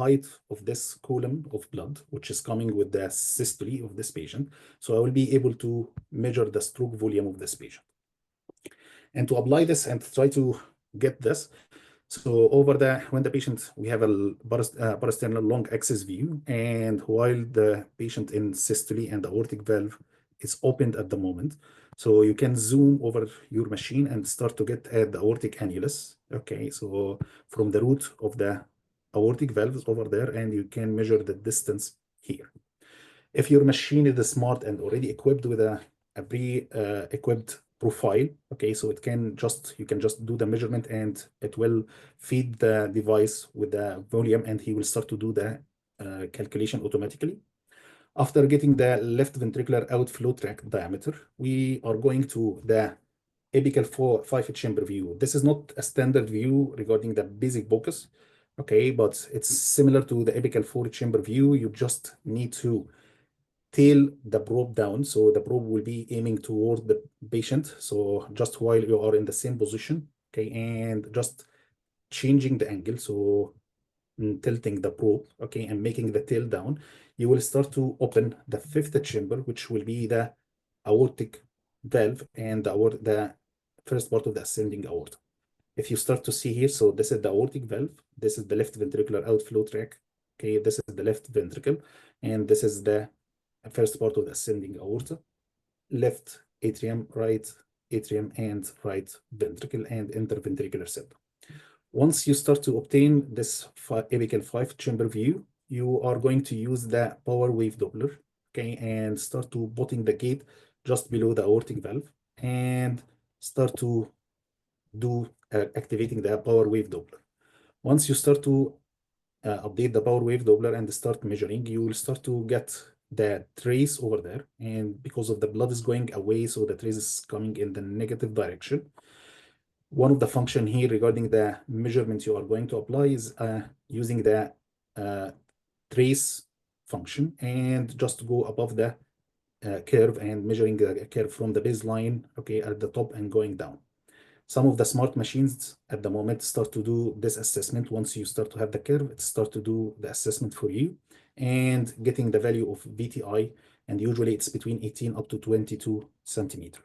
height of this column of blood, which is coming with the systole of this patient. So I will be able to measure the stroke volume of this patient. And to apply this and try to get this, so when the patient, we have a parasternal long axis view, and while the patient in systole and aortic valve is opened at the moment, so you can zoom over your machine and start to get at the aortic annulus. Okay, so from the root of the aortic valves over there, and you can measure the distance here. If your machine is smart and already equipped with a pre-equipped profile, okay, so you can just do the measurement and it will feed the device with the volume and he will start to do the calculation automatically. After getting the left ventricular outflow tract diameter, we are going to the apical 5-chamber view. This is not a standard view regarding the basic POCUS, okay, but it's similar to the apical 4-chamber view. You just need to tail the probe down, so the probe will be aiming toward the patient. So just while you are in the same position, okay, and just changing the angle, so tilting the probe, okay, and making the tail down, you will start to open the 5th chamber, which will be the aortic valve and the first part of the ascending aorta. If you start to see here, so this is the aortic valve, this is the left ventricular outflow tract, okay, this is the left ventricle, and this is the first part of the ascending aorta, left atrium, right atrium, and right ventricle and interventricular septum. Once you start to obtain this apical 5-chamber view, you are going to use the power wave Doppler, okay, and start to putting the gate just below the aortic valve and start to do activating the power wave Doppler. Once you start to update the power wave Doppler and start measuring, you will start to get the trace over there. And because of the blood is going away, so the trace is coming in the negative direction. One of the function here regarding the measurements you are going to apply is using the trace function and just go above the curve and measuring the curve from the baseline, okay, at the top and going down. Some of the smart machines at the moment start to do this assessment. Once you start to have the curve, it starts to do the assessment for you and getting the value of VTI, and usually it's between 18 up to 22 centimeter.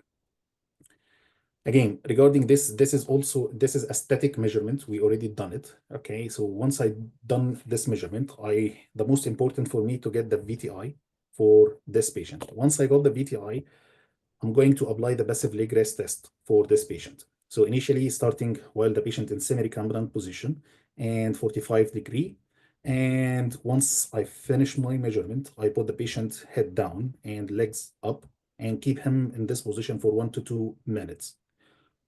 Again, regarding this is a static measurement. We already done it. Okay, so once I done this measurement, the most important for me to get the VTI for this patient. Once I got the VTI, I'm going to apply the passive leg rest test for this patient. So initially starting while the patient in semi-recumbent position and 45-degree. And once I finish my measurement, I put the patient head down and legs up and keep him in this position for 1 to 2 minutes.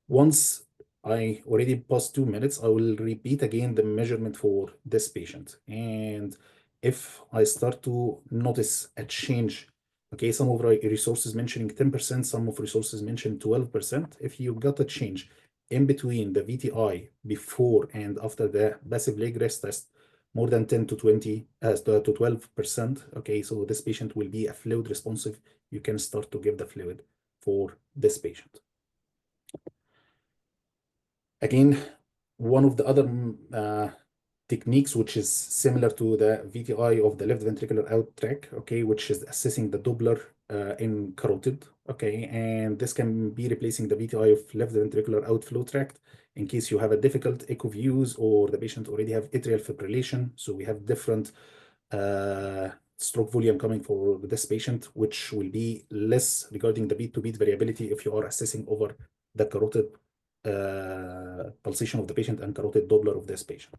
Once I already passed 2 minutes, I will repeat again the measurement for this patient. And if I start to notice a change, okay, some of our resources mentioning 10%, some of resources mention 12%. If you got a change in between the VTI before and after the passive leg rest test, more than 10 to 20 to 12%, okay, so this patient will be a fluid responsive. You can start to give the fluid for this patient. Again, one of the other techniques which is similar to the VTI of the left ventricular out tract, okay, which is assessing the Doppler in carotid, okay, and this can be replacing the VTI of left ventricular outflow tract in case you have a difficult echo views or the patient already have atrial fibrillation. So we have different stroke volume coming for this patient, which will be less regarding the beat-to-beat variability if you are assessing over the carotid pulsation of the patient and carotid Doppler of this patient.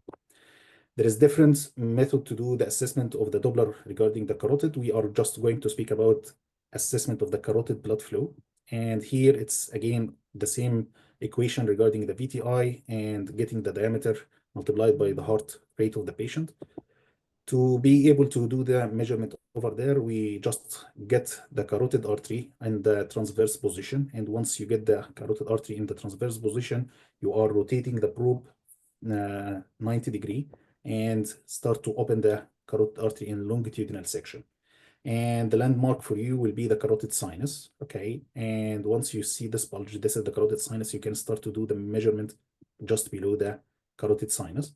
There is different method to do the assessment of the Doppler regarding the carotid. We are just going to speak about assessment of the carotid blood flow. And here it's again the same equation regarding the VTI and getting the diameter multiplied by the heart rate of the patient. To be able to do the measurement over there, we just get the carotid artery in the transverse position. And once you get the carotid artery in the transverse position, you are rotating the probe 90-degree and start to open the carotid artery in longitudinal section. And the landmark for you will be the carotid sinus, okay? And once you see this bulge, this is the carotid sinus, you can start to do the measurement just below the carotid sinus.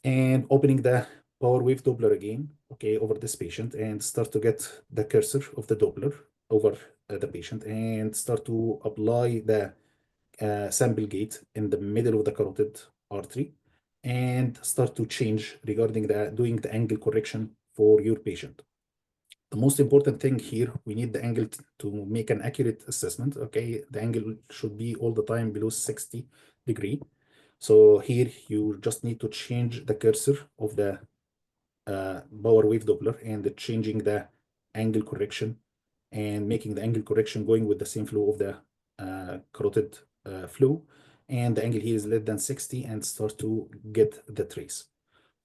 And opening the power wave Doppler again, okay, over this patient, and start to get the cursor of the Doppler over the patient and start to apply the sample gate in the middle of the carotid artery and start to change regarding doing the angle correction for your patient. The most important thing here, we need the angle to make an accurate assessment. Okay, the angle should be all the time below 60 degree. So here you just need to change the cursor of the power wave Doppler and changing the angle correction and making the angle correction going with the same flow of the carotid flow. And the angle here is less than 60 and start to get the trace.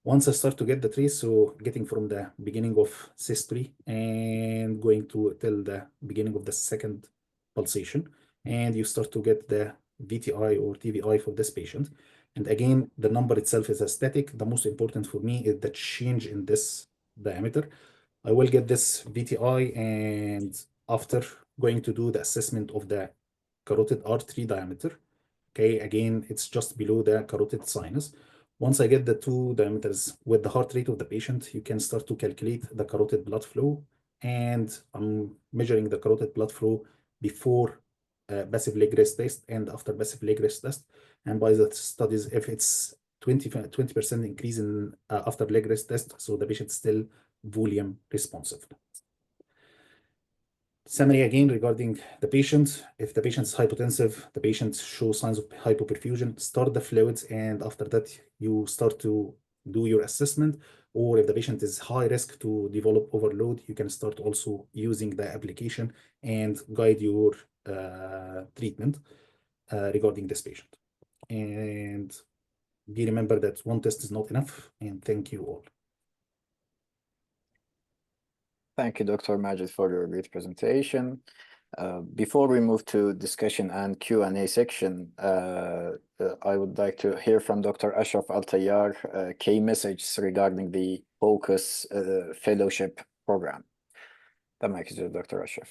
Once I start to get the trace, so getting from the beginning of systole and going to till the beginning of the second pulsation, and you start to get the VTI or TVI for this patient. And again, the number itself is a static. The most important for me is the change in this diameter. I will get this VTI, and after going to do the assessment of the carotid artery diameter, okay, again, it's just below the carotid sinus. Once I get the two diameters with the heart rate of the patient, you can start to calculate the carotid blood flow. And I'm measuring the carotid blood flow before passive leg rest test and after passive leg rest test. And by the studies, if it's 20% increase in after leg rest test, so the patient is still volume responsive. Summary again regarding the patient. If the patient is hypotensive, the patient shows signs of hypoperfusion, start the fluids, and after that, you start to do your assessment. Or if the patient is high risk to develop overload, you can start also using the application and guide your treatment regarding this patient. And be remember that one test is not enough, and thank you all. Thank you, Dr. Majid, for your great presentation. Before we move to discussion and Q&A section, I would like to hear from Dr. Ashraf Al-Tayyar key messages regarding the POCUS fellowship program. The mic is yours, Dr. Ashraf.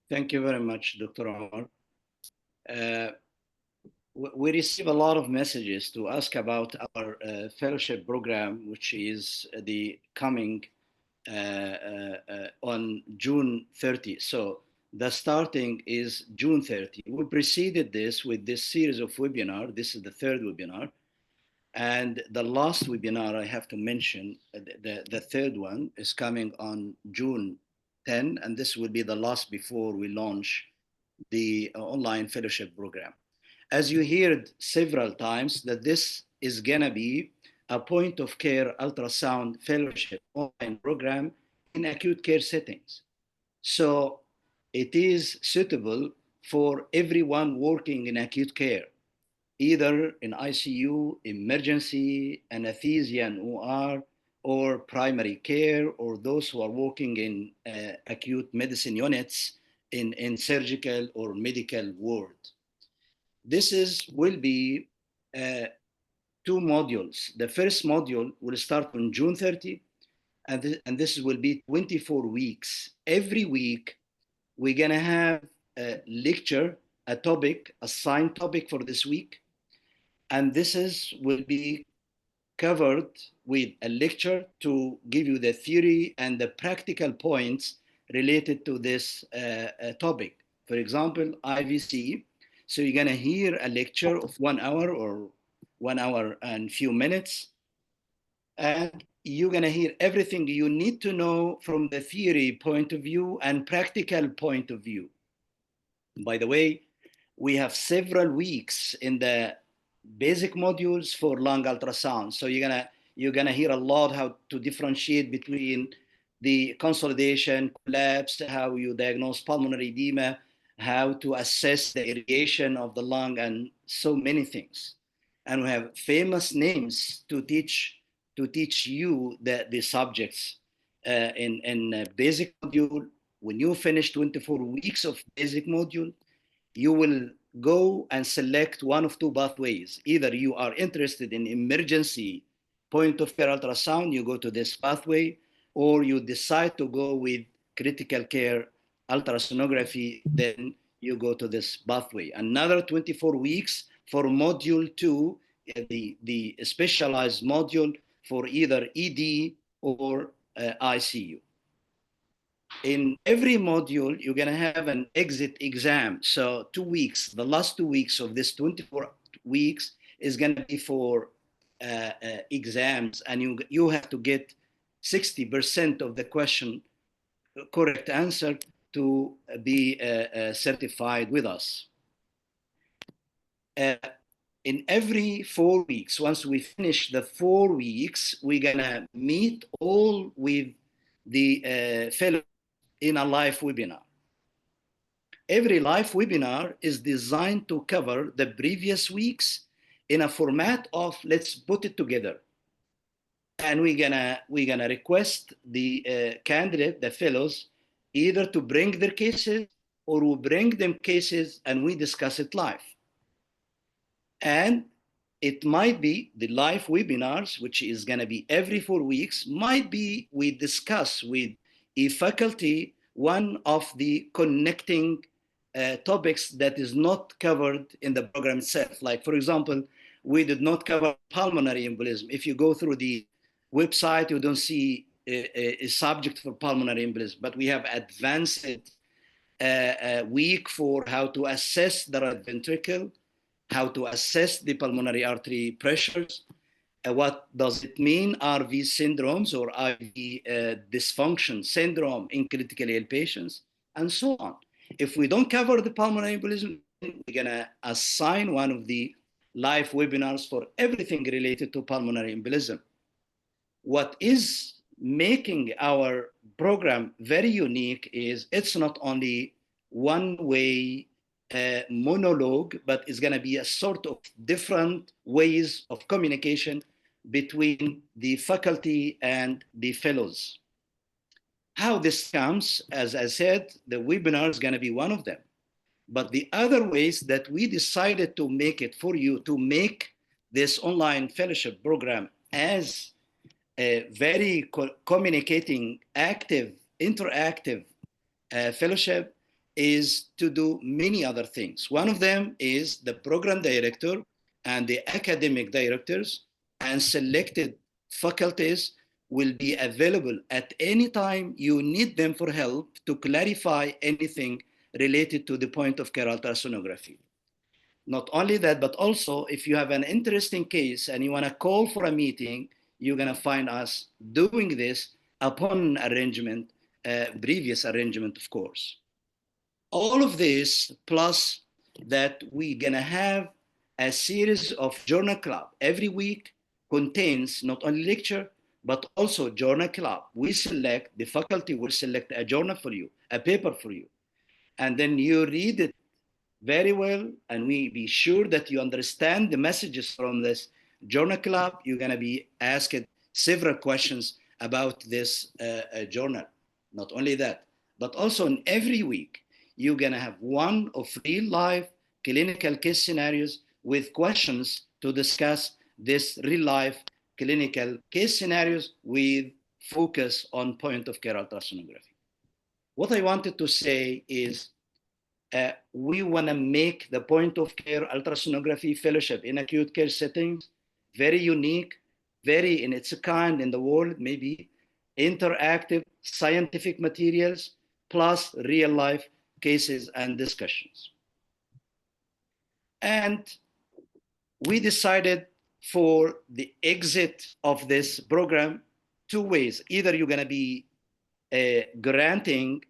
Thank you very much, Dr. Omar. We receive a lot of messages to ask about our fellowship program, which is the coming on June 30. So the starting is June 30. We preceded this with this series of webinar. This is the third webinar. And the last webinar I have to mention, the third one is coming on June 10, and this will be the last before we launch the online fellowship program. As you heard several times, that this is gonna be a point of care ultrasound fellowship online program in acute care settings. So it is suitable for everyone working in acute care, either in ICU, emergency, anesthesia and OR, or primary care, or those who are working in acute medicine units in surgical or medical ward. This will be 2 modules. The first module will start on June 30, and this will be 24 weeks. Every week, we're gonna have a lecture, a topic, assigned topic for this week, and will be covered with a lecture to give you the theory and the practical points related to this topic. For example, IVC. So you're gonna hear a lecture of 1 hour or 1 hour and few minutes, and you're gonna hear everything you need to know from the theory point of view and practical point of view. By the way, we have several weeks in the basic modules for lung ultrasound. So you're gonna hear a lot how to differentiate between the consolidation, collapse, how you diagnose pulmonary edema, how to assess the irrigation of the lung, and so many things. And we have famous names to teach you the subjects in basic module. When you finish 24 weeks of basic module, you will go and select one of 2 pathways. Either you are interested in emergency point of care ultrasound, you go to this pathway, or you decide to go with critical care ultrasonography, then you go to this pathway. Another 24 weeks for module 2, the specialized module for either ED or ICU. In every module, you're going to have an exit exam. So 2 weeks, the last 2 weeks of this 24 weeks is going to be for exams, and you have to get 60% of the question correct answer to be certified with us. In every 4 weeks, once we finish the 4 weeks, we're gonna meet all with the fellows in a live webinar. Every live webinar is designed to cover the previous weeks in a format of let's put it together. And we're gonna request the candidate, the fellows, either to bring their cases or we bring them cases and we discuss it live. And it might be the live webinars, which is going to be every 4 weeks, might be we discuss with a faculty one of the connecting topics that is not covered in the program itself. Like, for example, we did not cover pulmonary embolism. If you go through the website, you don't see a subject for pulmonary embolism, but we have advanced week for how to assess the right ventricle, how to assess the pulmonary artery pressures, what does it mean, RV syndromes or IV dysfunction syndrome in critically ill patients, and so on. If we don't cover the pulmonary embolism, we're gonna assign one of the live webinars for everything related to pulmonary embolism. What is making our program very unique is it's not only one-way monologue, but it's going to be a sort of different ways of communication between the faculty and the fellows. How this comes, as I said, the webinar is going to be one of them. But the other ways that we decided to make it for you, to make this online fellowship program as a very communicating, active, interactive fellowship, is to do many other things. One of them is the program director and the academic directors and selected faculties will be available at any time you need them for help to clarify anything related to the point of care ultrasonography. Not only that, but also if you have an interesting case and you want to call for a meeting, you're going to find us doing this upon arrangement, previous arrangement, of course. All of this, plus that we're going to have a series of journal club every week, contains not only lecture, but also journal club. We select, the faculty will select a journal for you, a paper for you. And then you read it very well, and we be sure that you understand the messages from this journal club. You're going to be asked several questions about this journal. Not only that, but also in every week, you're going to have one of real life clinical case scenarios with questions to discuss this real life clinical case scenarios with focus on point of care ultrasonography. What I wanted to say is we want to make the point of care ultrasonography fellowship in acute care settings very unique, very in its kind in the world, maybe interactive scientific materials plus real life cases and discussions. And we decided for the exit of this program 2 ways. Either you're going to be granting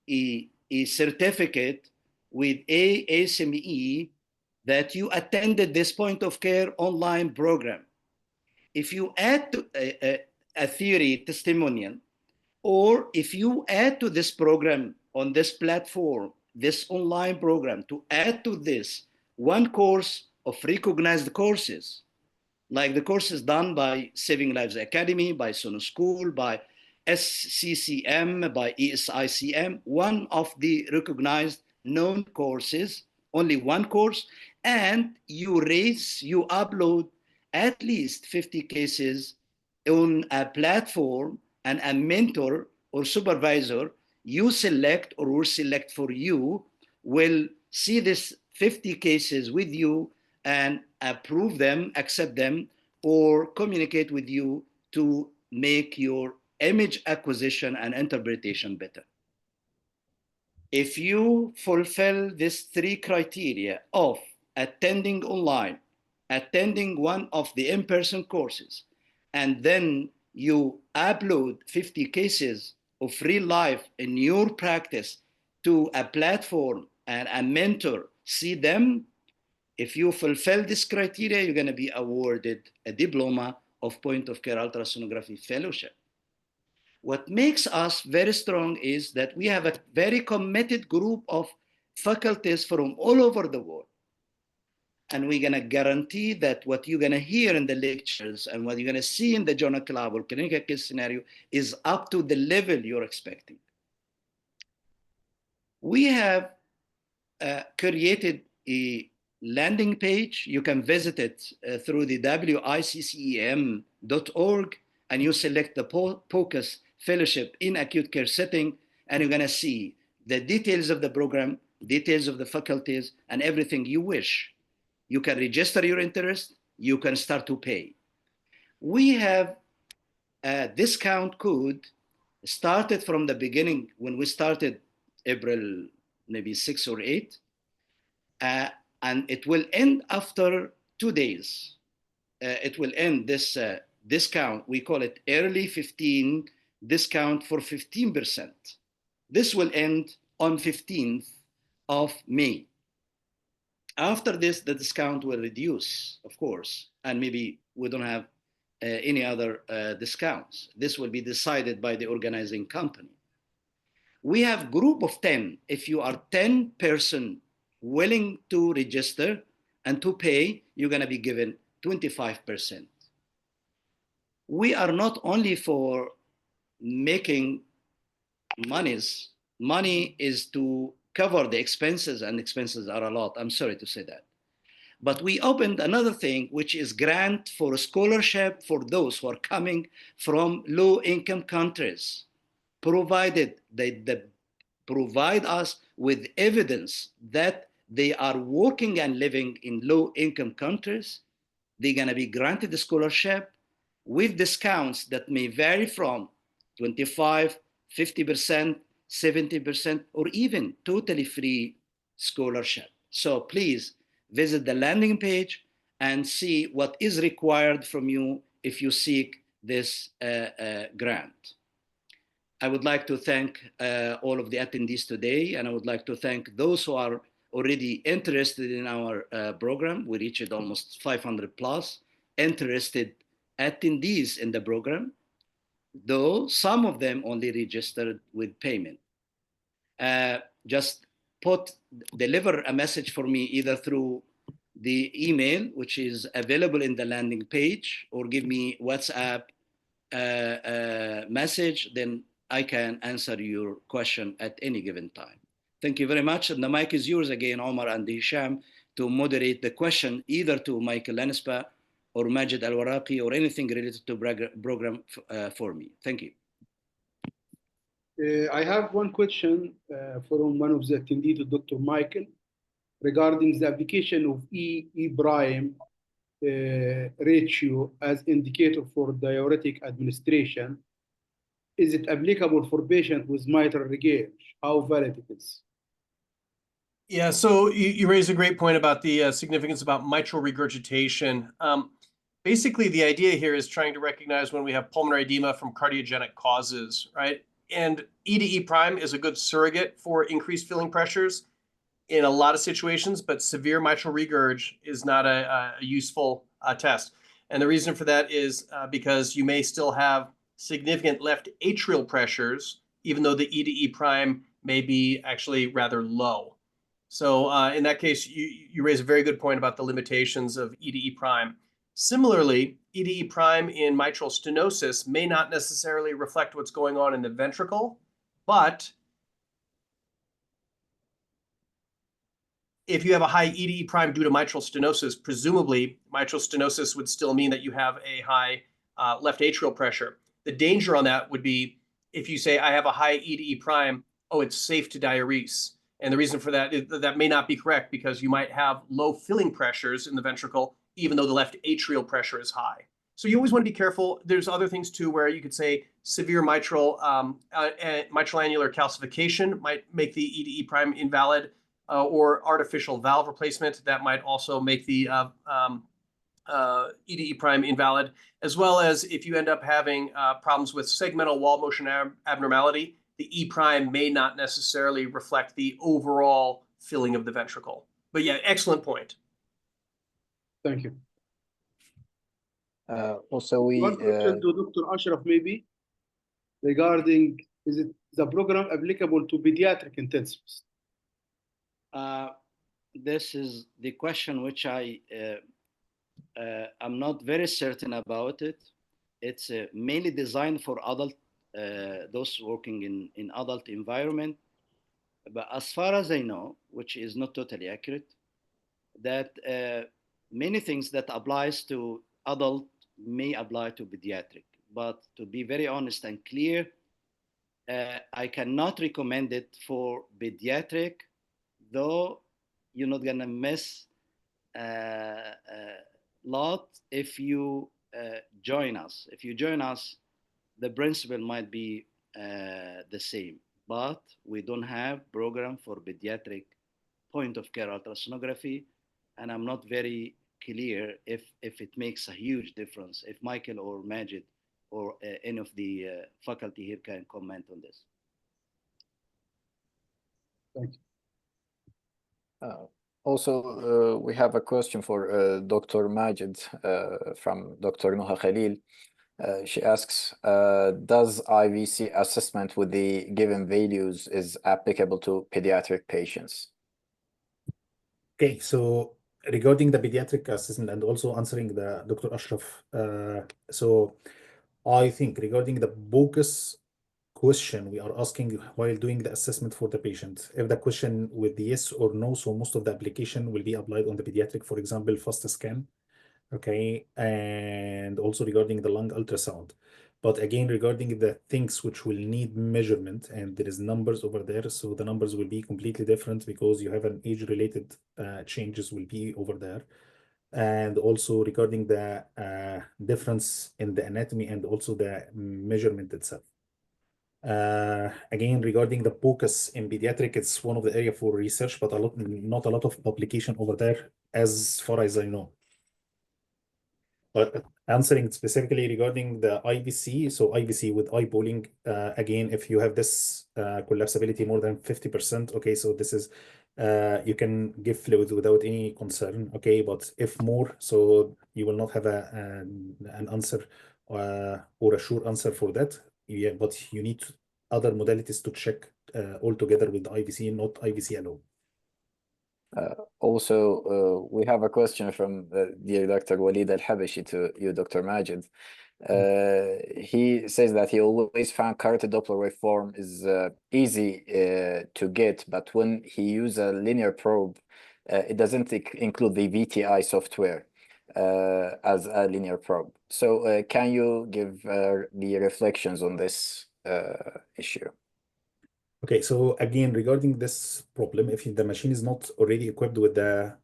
a certificate with ASME that you attended this point of care online program. If you add to a theory testimonial, or if you add to this program on this platform, this online program, to add to this one course of recognized courses, like the courses done by Saving Lives Academy, by Sono School, by SCCM, by ESICM, one of the recognized known courses, only one course, and you upload at least 50 cases on a platform, and a mentor or supervisor you select or will select for you will see this 50 cases with you and approve them, accept them, or communicate with you to make your image acquisition and interpretation better. If you fulfill these 3 criteria of attending online, attending one of the in-person courses, and then you upload 50 cases of real life in your practice to a platform and a mentor see them, if you fulfill this criteria, you're going to be awarded a diploma of point-of-care ultrasonography fellowship. What makes us very strong is that we have a very committed group of faculties from all over the world. And we're going to guarantee that what you're going to hear in the lectures and what you're going to see in the journal club or clinical case scenario is up to the level you're expecting. We have created a landing page. You can visit it through the wiccem.org, and you select the POCUS fellowship in acute care setting, and you're going to see the details of the program, details of the faculties, and everything you wish. You can register your interest. You can start to pay. We have a discount code started from the beginning when we started April maybe 6 or 8, and it will end after 2 days. It will end this discount. We call it early 15 discount for 15%. This will end on 15th of May. After this, the discount will reduce, of course, and maybe we don't have any other discounts. This will be decided by the organizing company. We have group of 10. If you are 10 person willing to register and to pay, you're going to be given 25%. We are not only for making monies. Money is to cover the expenses, and expenses are a lot. I'm sorry to say that. But we opened another thing, which is grant for scholarship for those who are coming from low-income countries, provided they provide us with evidence that they are working and living in low-income countries. They're going to be granted a scholarship with discounts that may vary from 25, 50%, 70%, or even totally free scholarship. So please visit the landing page and see what is required from you if you seek this grant. I would like to thank all of the attendees today, and I would like to thank those who are already interested in our program. We reached almost 500 plus interested attendees in the program, though some of them only registered with payment. Just deliver a message for me either through the email, which is available in the landing page, or give me WhatsApp message, then I can answer your question at any given time. Thank you very much. And the mic is yours again, Omar and Hisham, to moderate the question either to Michael Lanispa or Majid Al-Waraqi or anything related to program for me. Thank you. I have one question from one of the attendees, to Dr. Michael, regarding the application of E prime ratio as indicator for diuretic administration. Is it applicable for patients with mitral regurg? How valid it is? Yeah, so you raised a great point about the significance about mitral regurgitation. Basically, the idea here is trying to recognize when we have pulmonary edema from cardiogenic causes, right? And E prime is a good surrogate for increased filling pressures in a lot of situations, but severe mitral regurg is not a useful test. And the reason for that is because you may still have significant left atrial pressures, even though the E prime may be actually rather low. So in that case, you raise a very good point about the limitations of E prime. Similarly, E prime in mitral stenosis may not necessarily reflect what's going on in the ventricle, but if you have a high E prime due to mitral stenosis, presumably mitral stenosis would still mean that you have a high left atrial pressure. The danger on that would be if you say, I have a high E prime, oh, it's safe to diurese. And the reason for that is that may not be correct, because you might have low filling pressures in the ventricle, even though the left atrial pressure is high. So you always want to be careful. There's other things too, where you could say severe mitral annular calcification might make the E to E prime invalid, or artificial valve replacement that might also make the E to E prime invalid, as well as if you end up having problems with segmental wall motion abnormality, the E prime may not necessarily reflect the overall filling of the ventricle. But yeah, excellent point. Thank you. Also, One question to Dr. Ashraf maybe regarding, is it the program applicable to pediatric intensivists? This is the question which I'm not very certain about it. It's mainly designed for adult, those working in adult environment. But as far as I know, which is not totally accurate, that many things that applies to adult may apply to pediatric. But to be very honest and clear, I cannot recommend it for pediatric, though you're not gonna miss a lot if you join us. If you join us, the principle might be the same, but we don't have program for pediatric point of care ultrasonography, and I'm not very clear if it makes a huge difference. If Michael or Majid or any of the faculty here can comment on this. Thank you. Also, we have a question for Dr. Majid from Dr. Nuha Khalil. She asks, does IVC assessment with the given values is applicable to pediatric patients? Okay, so regarding the pediatric assessment and also answering the Dr. Ashraf, so I think regarding the POCUS question we are asking while doing the assessment for the patient, if the question with yes or no, so most of the application will be applied on the pediatric, for example, FAST scan, okay, and also regarding the lung ultrasound. But again, regarding the things which will need measurement, and there is numbers over there, so the numbers will be completely different because you have an age-related changes will be over there. And also regarding the difference in the anatomy and also the measurement itself. Again, regarding the POCUS in pediatric, it's one of the area for research, but not a lot of publication over there as far as I know. But answering specifically regarding the IVC, so IVC with eyeballing, again, if you have this collapsibility more than 50%, okay, so this is, you can give fluids without any concern, okay, but if more, so you will not have an answer or a sure answer for that, yeah, but you need other modalities to check altogether with the IVC, not IVC alone. Also, we have a question from dear Dr. Walid Al-Habashi to you, Dr. Majid. He says that he always found carotid Doppler waveform is easy to get, but when he uses a linear probe, it doesn't include the VTI software as a linear probe. So can you give the reflections on this issue? Okay, so again, regarding this problem, if the machine is not already equipped with the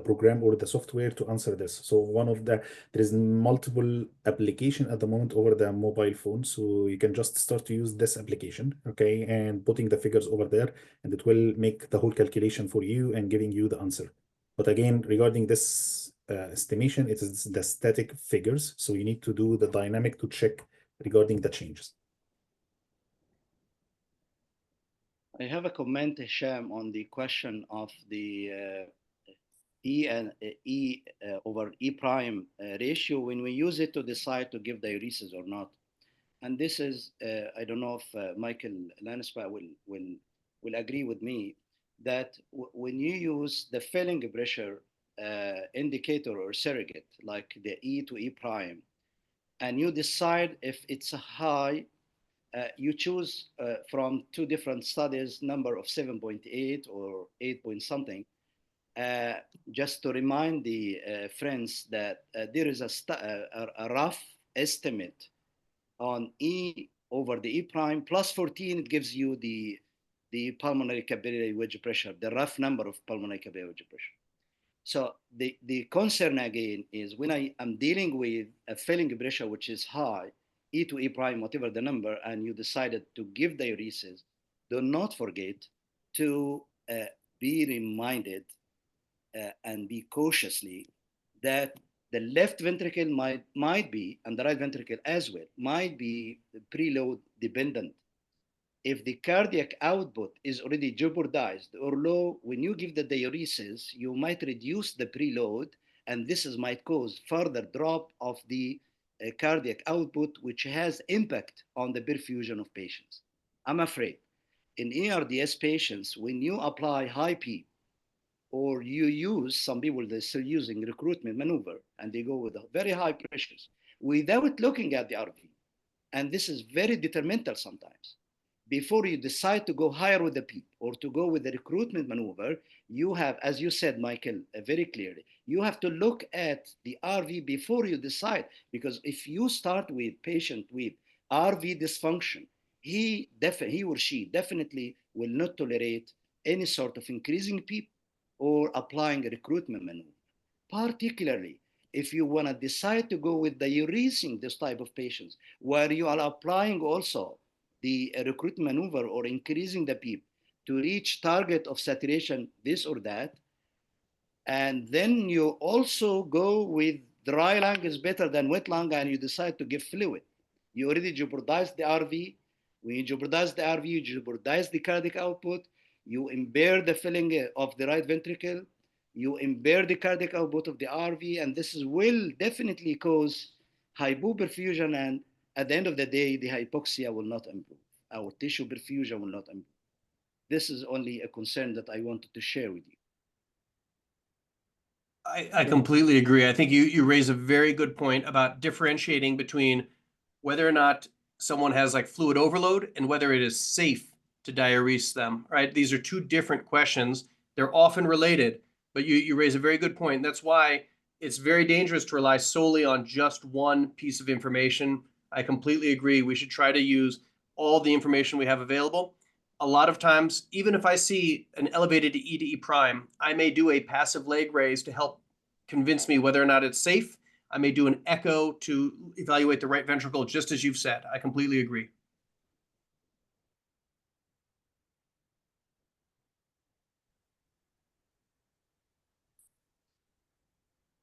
program or the software to answer this, so there is multiple application at the moment over the mobile phone, so you can just start to use this application, okay, and putting the figures over there, and it will make the whole calculation for you and giving you the answer. But again, regarding this estimation, it is the static figures, so you need to do the dynamic to check regarding the changes. I have a comment, Hisham, on the question of the E and E over E prime ratio when we use it to decide to give diuresis or not. And this is, I don't know if Michael Lanspa will agree with me that when you use the filling pressure indicator or surrogate, like the E to E prime, and you decide if it's a high, you choose from two different studies, number of 7.8 or 8 point something, just to remind the friends that there is a rough estimate on E over the E prime plus 14, it gives you the pulmonary capillary wedge pressure, the rough number of pulmonary capillary wedge pressure. So the concern again is when I am dealing with a filling pressure which is high, E to E prime, whatever the number, and you decided to give diuresis, do not forget to be reminded and be cautiously that the left ventricle might be, and the right ventricle as well, might be preload dependent. If the cardiac output is already jeopardized or low, when you give the diuresis, you might reduce the preload, and might cause further drop of the cardiac output, which has impact on the perfusion of patients. I'm afraid in ARDS patients, when you apply high P, or you use, some people they're still using recruitment maneuver, and they go with very high pressures without looking at the RV. And this is very detrimental sometimes. Before you decide to go higher with the PEEP or to go with the recruitment maneuver, you have, as you said, Michael, very clearly, you have to look at the RV before you decide. Because if you start with patient with RV dysfunction, he or she definitely will not tolerate any sort of increasing PEEP or applying a recruitment maneuver. Particularly if you want to decide to go with diuresing this type of patients, where you are applying also the recruitment maneuver or increasing the PEEP to reach target of saturation, this or that, and then you also go with dry lung is better than wet lung, and you decide to give fluid. You already jeopardized the RV. When you jeopardize the RV, you jeopardize the cardiac output. You impair the filling of the right ventricle. You impair the cardiac output of the RV, and this will definitely cause hypoperfusion. And at the end of the day, the hypoxia will not improve. Our tissue perfusion will not improve. This is only a concern that I wanted to share with you. I completely agree. I think you raise a very good point about differentiating between whether or not someone has like fluid overload and whether it is safe to diurese them, right? These are two different questions. They're often related, but you raise a very good point. That's why it's very dangerous to rely solely on just one piece of information. I completely agree. We should try to use all the information we have available. A lot of times, even if I see an elevated E to E prime, I may do a passive leg raise to help convince me whether or not it's safe. I may do an echo to evaluate the right ventricle, just as you've said. I completely agree.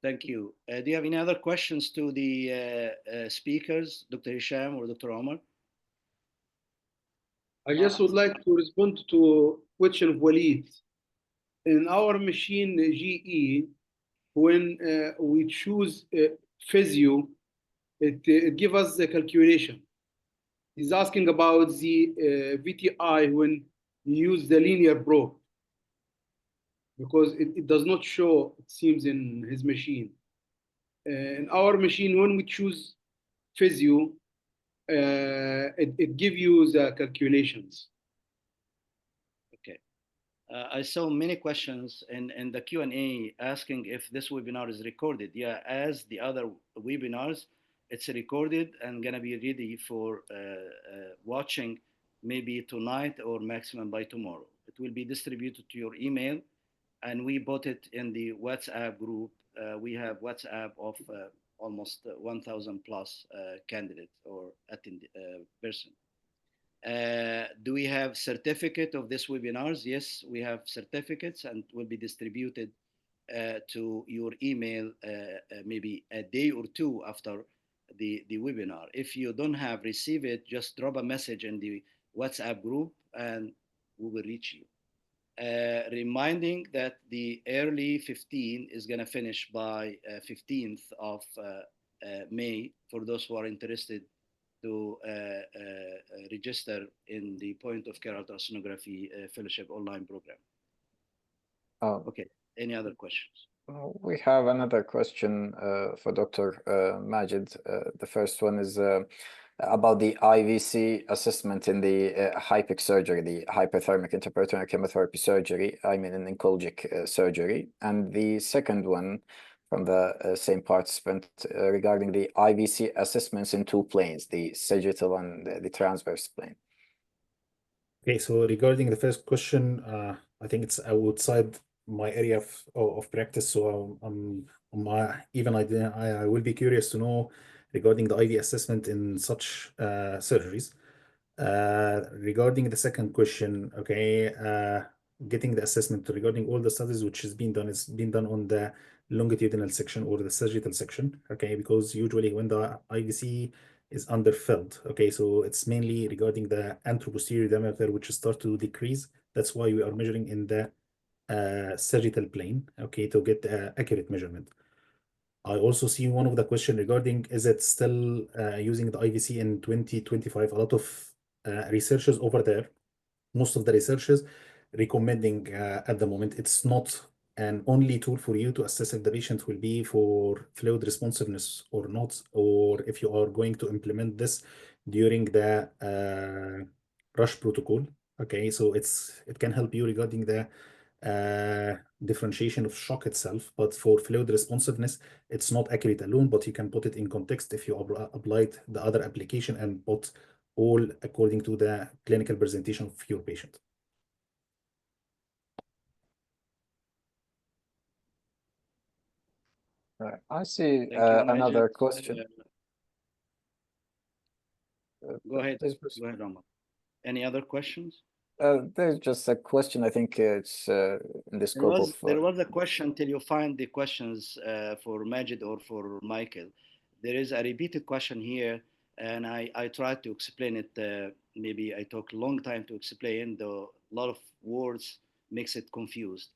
Thank you. Do you have any other questions to the speakers, Dr. Hisham or Dr. Omar? I just would like to respond to question of Walid. In our machine GE, when we choose physio, it gives us the calculation. He's asking about the VTI when you use the linear probe, because it does not show, it seems, in his machine. In our machine, when we choose physio, it gives you the calculations. Okay. I saw many questions in the Q&A asking if this webinar is recorded. Yeah, as the other webinars, it's recorded and gonna be ready for watching maybe tonight or maximum by tomorrow. It will be distributed to your email, and we put it in the WhatsApp group. We have WhatsApp of almost 1,000 plus candidates or attend person. Do we have certificate of this webinars? Yes, we have certificates, and will be distributed to your email maybe a day or two after the webinar. If you don't have received it, just drop a message in the WhatsApp group and we will reach you. Reminding that the early 15 is going to finish by 15th of May for those who are interested to register in the point of care ultrasonography fellowship online program. Okay, any other questions? We have another question for Dr. Majid. The first one is about the IVC assessment in the HIPIC surgery, the hyperthermic intraperitoneal chemotherapy surgery, I mean in oncologic surgery. And the second one from the same participant regarding the IVC assessments in two planes, the sagittal and the transverse plane. Okay, so regarding the first question, I think it's outside my area of practice. So I will be curious to know regarding the IV assessment in such surgeries. Regarding the second question, okay, getting the assessment regarding all the studies which has been done, it's been done on the longitudinal section or the sagittal section, okay, because usually when the IVC is underfilled, okay, so it's mainly regarding the anteroposterior diameter, which start to decrease. That's why we are measuring in the sagittal plane, okay, to get the accurate measurement. I also see one of the question regarding, is it still using the IVC in 2025? A lot of researchers over there, most of the researchers recommending at the moment, it's not an only tool for you to assess if the patient will be for fluid responsiveness or not, or if you are going to implement this during the rush protocol. Okay, so it can help you regarding the differentiation of shock itself, but for fluid responsiveness, it's not accurate alone, but you can put it in context if you applied the other application and put all according to the clinical presentation of your patient. Right. I see Thank you, another Majid. question. Go ahead. There's, Go ahead, Omar. Any other questions? there's just a question. I think it's in the scope of. There was a question till you find the questions for Majid or for Michael. There is a repeated question here, and I tried to explain it. Maybe I took a long time to explain, though a lot of words makes it confused.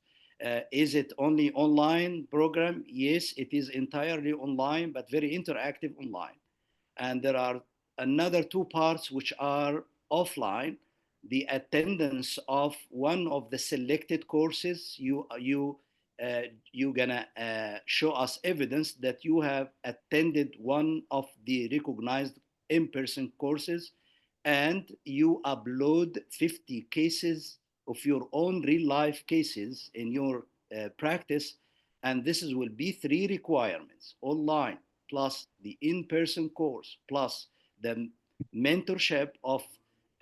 Is it only online program? Yes, it is entirely online, but very interactive online. And there are another two parts which are offline. The attendance of one of the selected courses, you're gonna show us evidence that you have attended one of the recognized in-person courses, and you upload 50 cases of your own real-life cases in your practice, and this will be 3 requirements: online, plus the in-person course, plus the mentorship of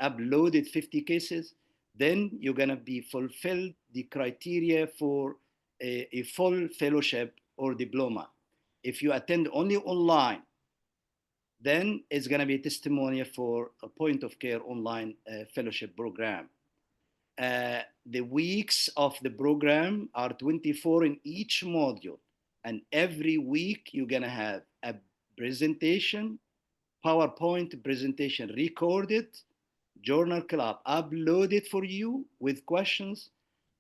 uploaded 50 cases. Then you're gonna be fulfilled the criteria for a full fellowship or diploma. If you attend only online, then it's gonna be a testimonial for a point of care online fellowship program. The weeks of the program are 24 in each module, and every week you're gonna have a presentation, PowerPoint presentation recorded, journal club uploaded for you with questions,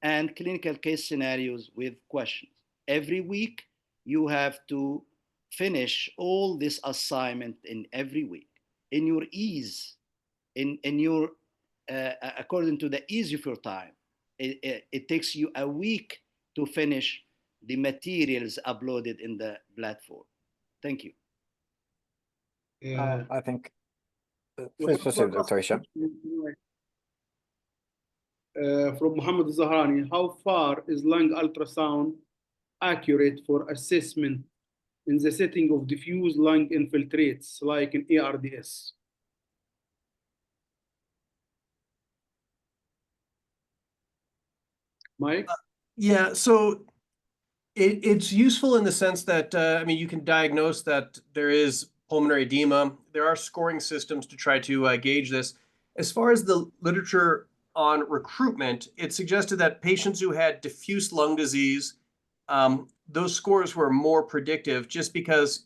and clinical case scenarios with questions. Every week you have to finish all this assignment in every week in your ease, in your according to the ease of your time. It takes you a week to finish the materials uploaded in the platform. Thank you. I think. Please proceed, Dr. Hisham. From Mohammed Zahrani, how far is lung ultrasound accurate for assessment in the setting of diffuse lung infiltrates like in ARDS? Mike? Yeah, so it's useful in the sense that, I mean, you can diagnose that there is pulmonary edema. There are scoring systems to try to gauge this. As far as the literature on recruitment, it suggested that patients who had diffuse lung disease, those scores were more predictive just because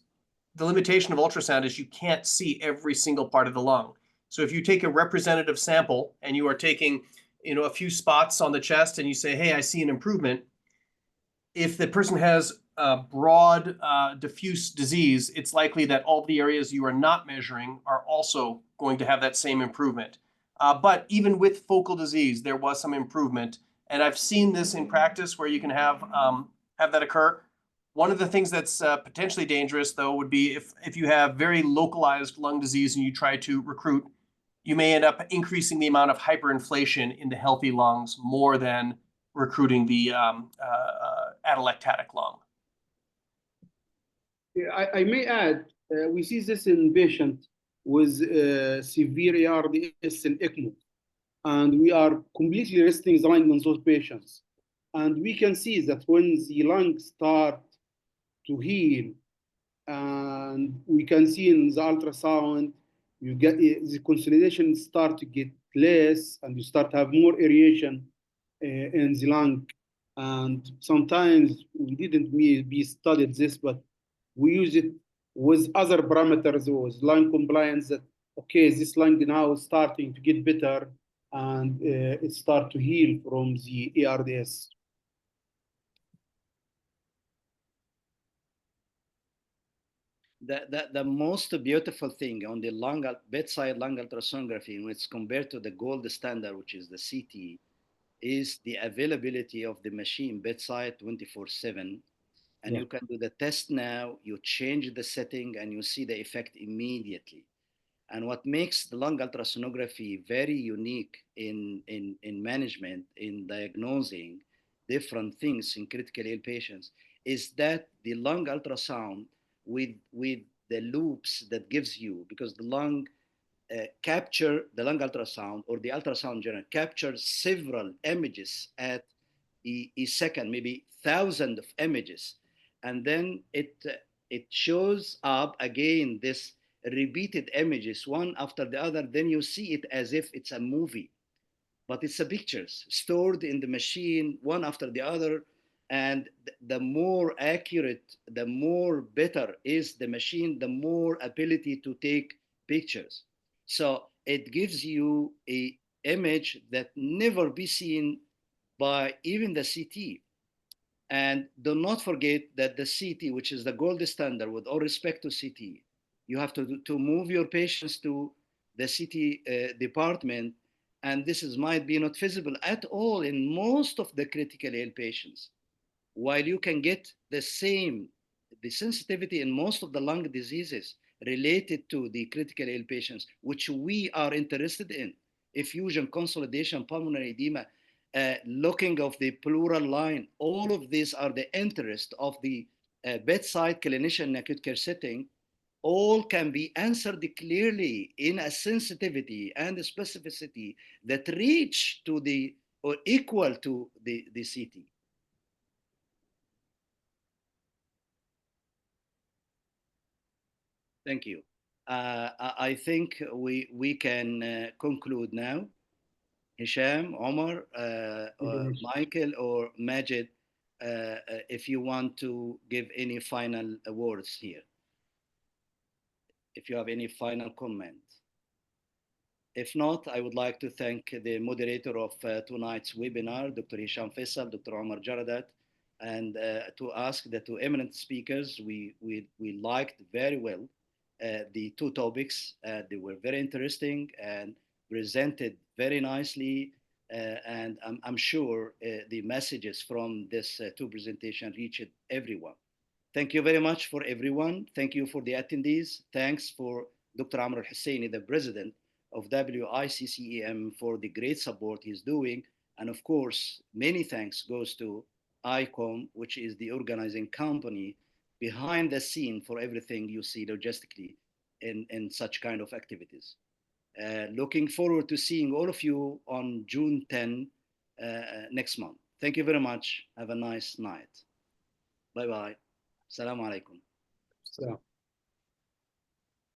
the limitation of ultrasound is you can't see every single part of the lung. So if you take a representative sample and you are taking, a few spots on the chest and you say, hey, I see an improvement. If the person has broad diffuse disease, it's likely that all the areas you are not measuring are also going to have that same improvement. But even with focal disease, there was some improvement. And I've seen this in practice where you can have that occur. One of the things that's potentially dangerous, though, would be if you have very localized lung disease and you try to recruit, you may end up increasing the amount of hyperinflation in the healthy lungs more than recruiting the atelectatic lung. I may add, we see this in patients with severe ARDS and ECMO, and we are completely resting the lung on those patients. And we can see that when the lungs start to heal, and we can see in the ultrasound, you get the consolidation start to get less, and you start to have more aeration in the lung. And sometimes we didn't be studied this, but we use it with other parameters, with lung compliance, that okay, this lung now is starting to get better, and it start to heal from the ARDS. The most beautiful thing on the bedside lung ultrasonography, when it's compared to the gold standard, which is the CT, is the availability of the machine bedside 24/7. And Yeah. you can do the test now, you change the setting, and you see the effect immediately. And what makes the lung ultrasonography very unique in management, in diagnosing different things in critically ill patients, is that the lung ultrasound with the loops that gives you, because the lung the lung ultrasound or the ultrasound in general captures several images at a second, maybe thousands of images, and then it shows up again this repeated images one after the other. Then you see it as if it's a movie, but it's a pictures stored in the machine one after the other. And the more accurate, the more better is the machine, the more ability to take pictures. So it gives you a image that never be seen by even the CT. And do not forget that the CT, which is the gold standard, with all respect to CT, you have to move your patients to the CT department, and this might be not visible at all in most of the critically ill patients. While you can get the sensitivity in most of the lung diseases related to the critically ill patients, which we are interested in, effusion, consolidation, pulmonary edema, looking of the pleural line, all of these are the interest of the bedside clinician in acute care setting. All can be answered clearly in a sensitivity and a specificity that reach to the or equal to the CT. Thank you. I think we can conclude now. Hisham, Omar, Michael, or Majid, if you want to give any final words here, if you have any final comment. If not, I would like to thank the moderator of tonight's webinar, Dr. Hisham Faisal, Dr. Omar Jaradat, and to ask the two eminent speakers. We liked very well the two topics. They were very interesting and presented very nicely. And I'm sure the messages from this two presentation reached everyone. Thank you very much for everyone. Thank you for the attendees. Thanks for Dr. Amr Al-Husseini, the president of WICCEM, for the great support he's doing. And of course, many thanks goes to ICOM, which is the organizing company behind the scene for everything you see logistically in such kind of activities. Looking forward to seeing all of you on June 10 next month. Thank you very much. Have a nice night. Bye-bye. Assalamu alaikum. So.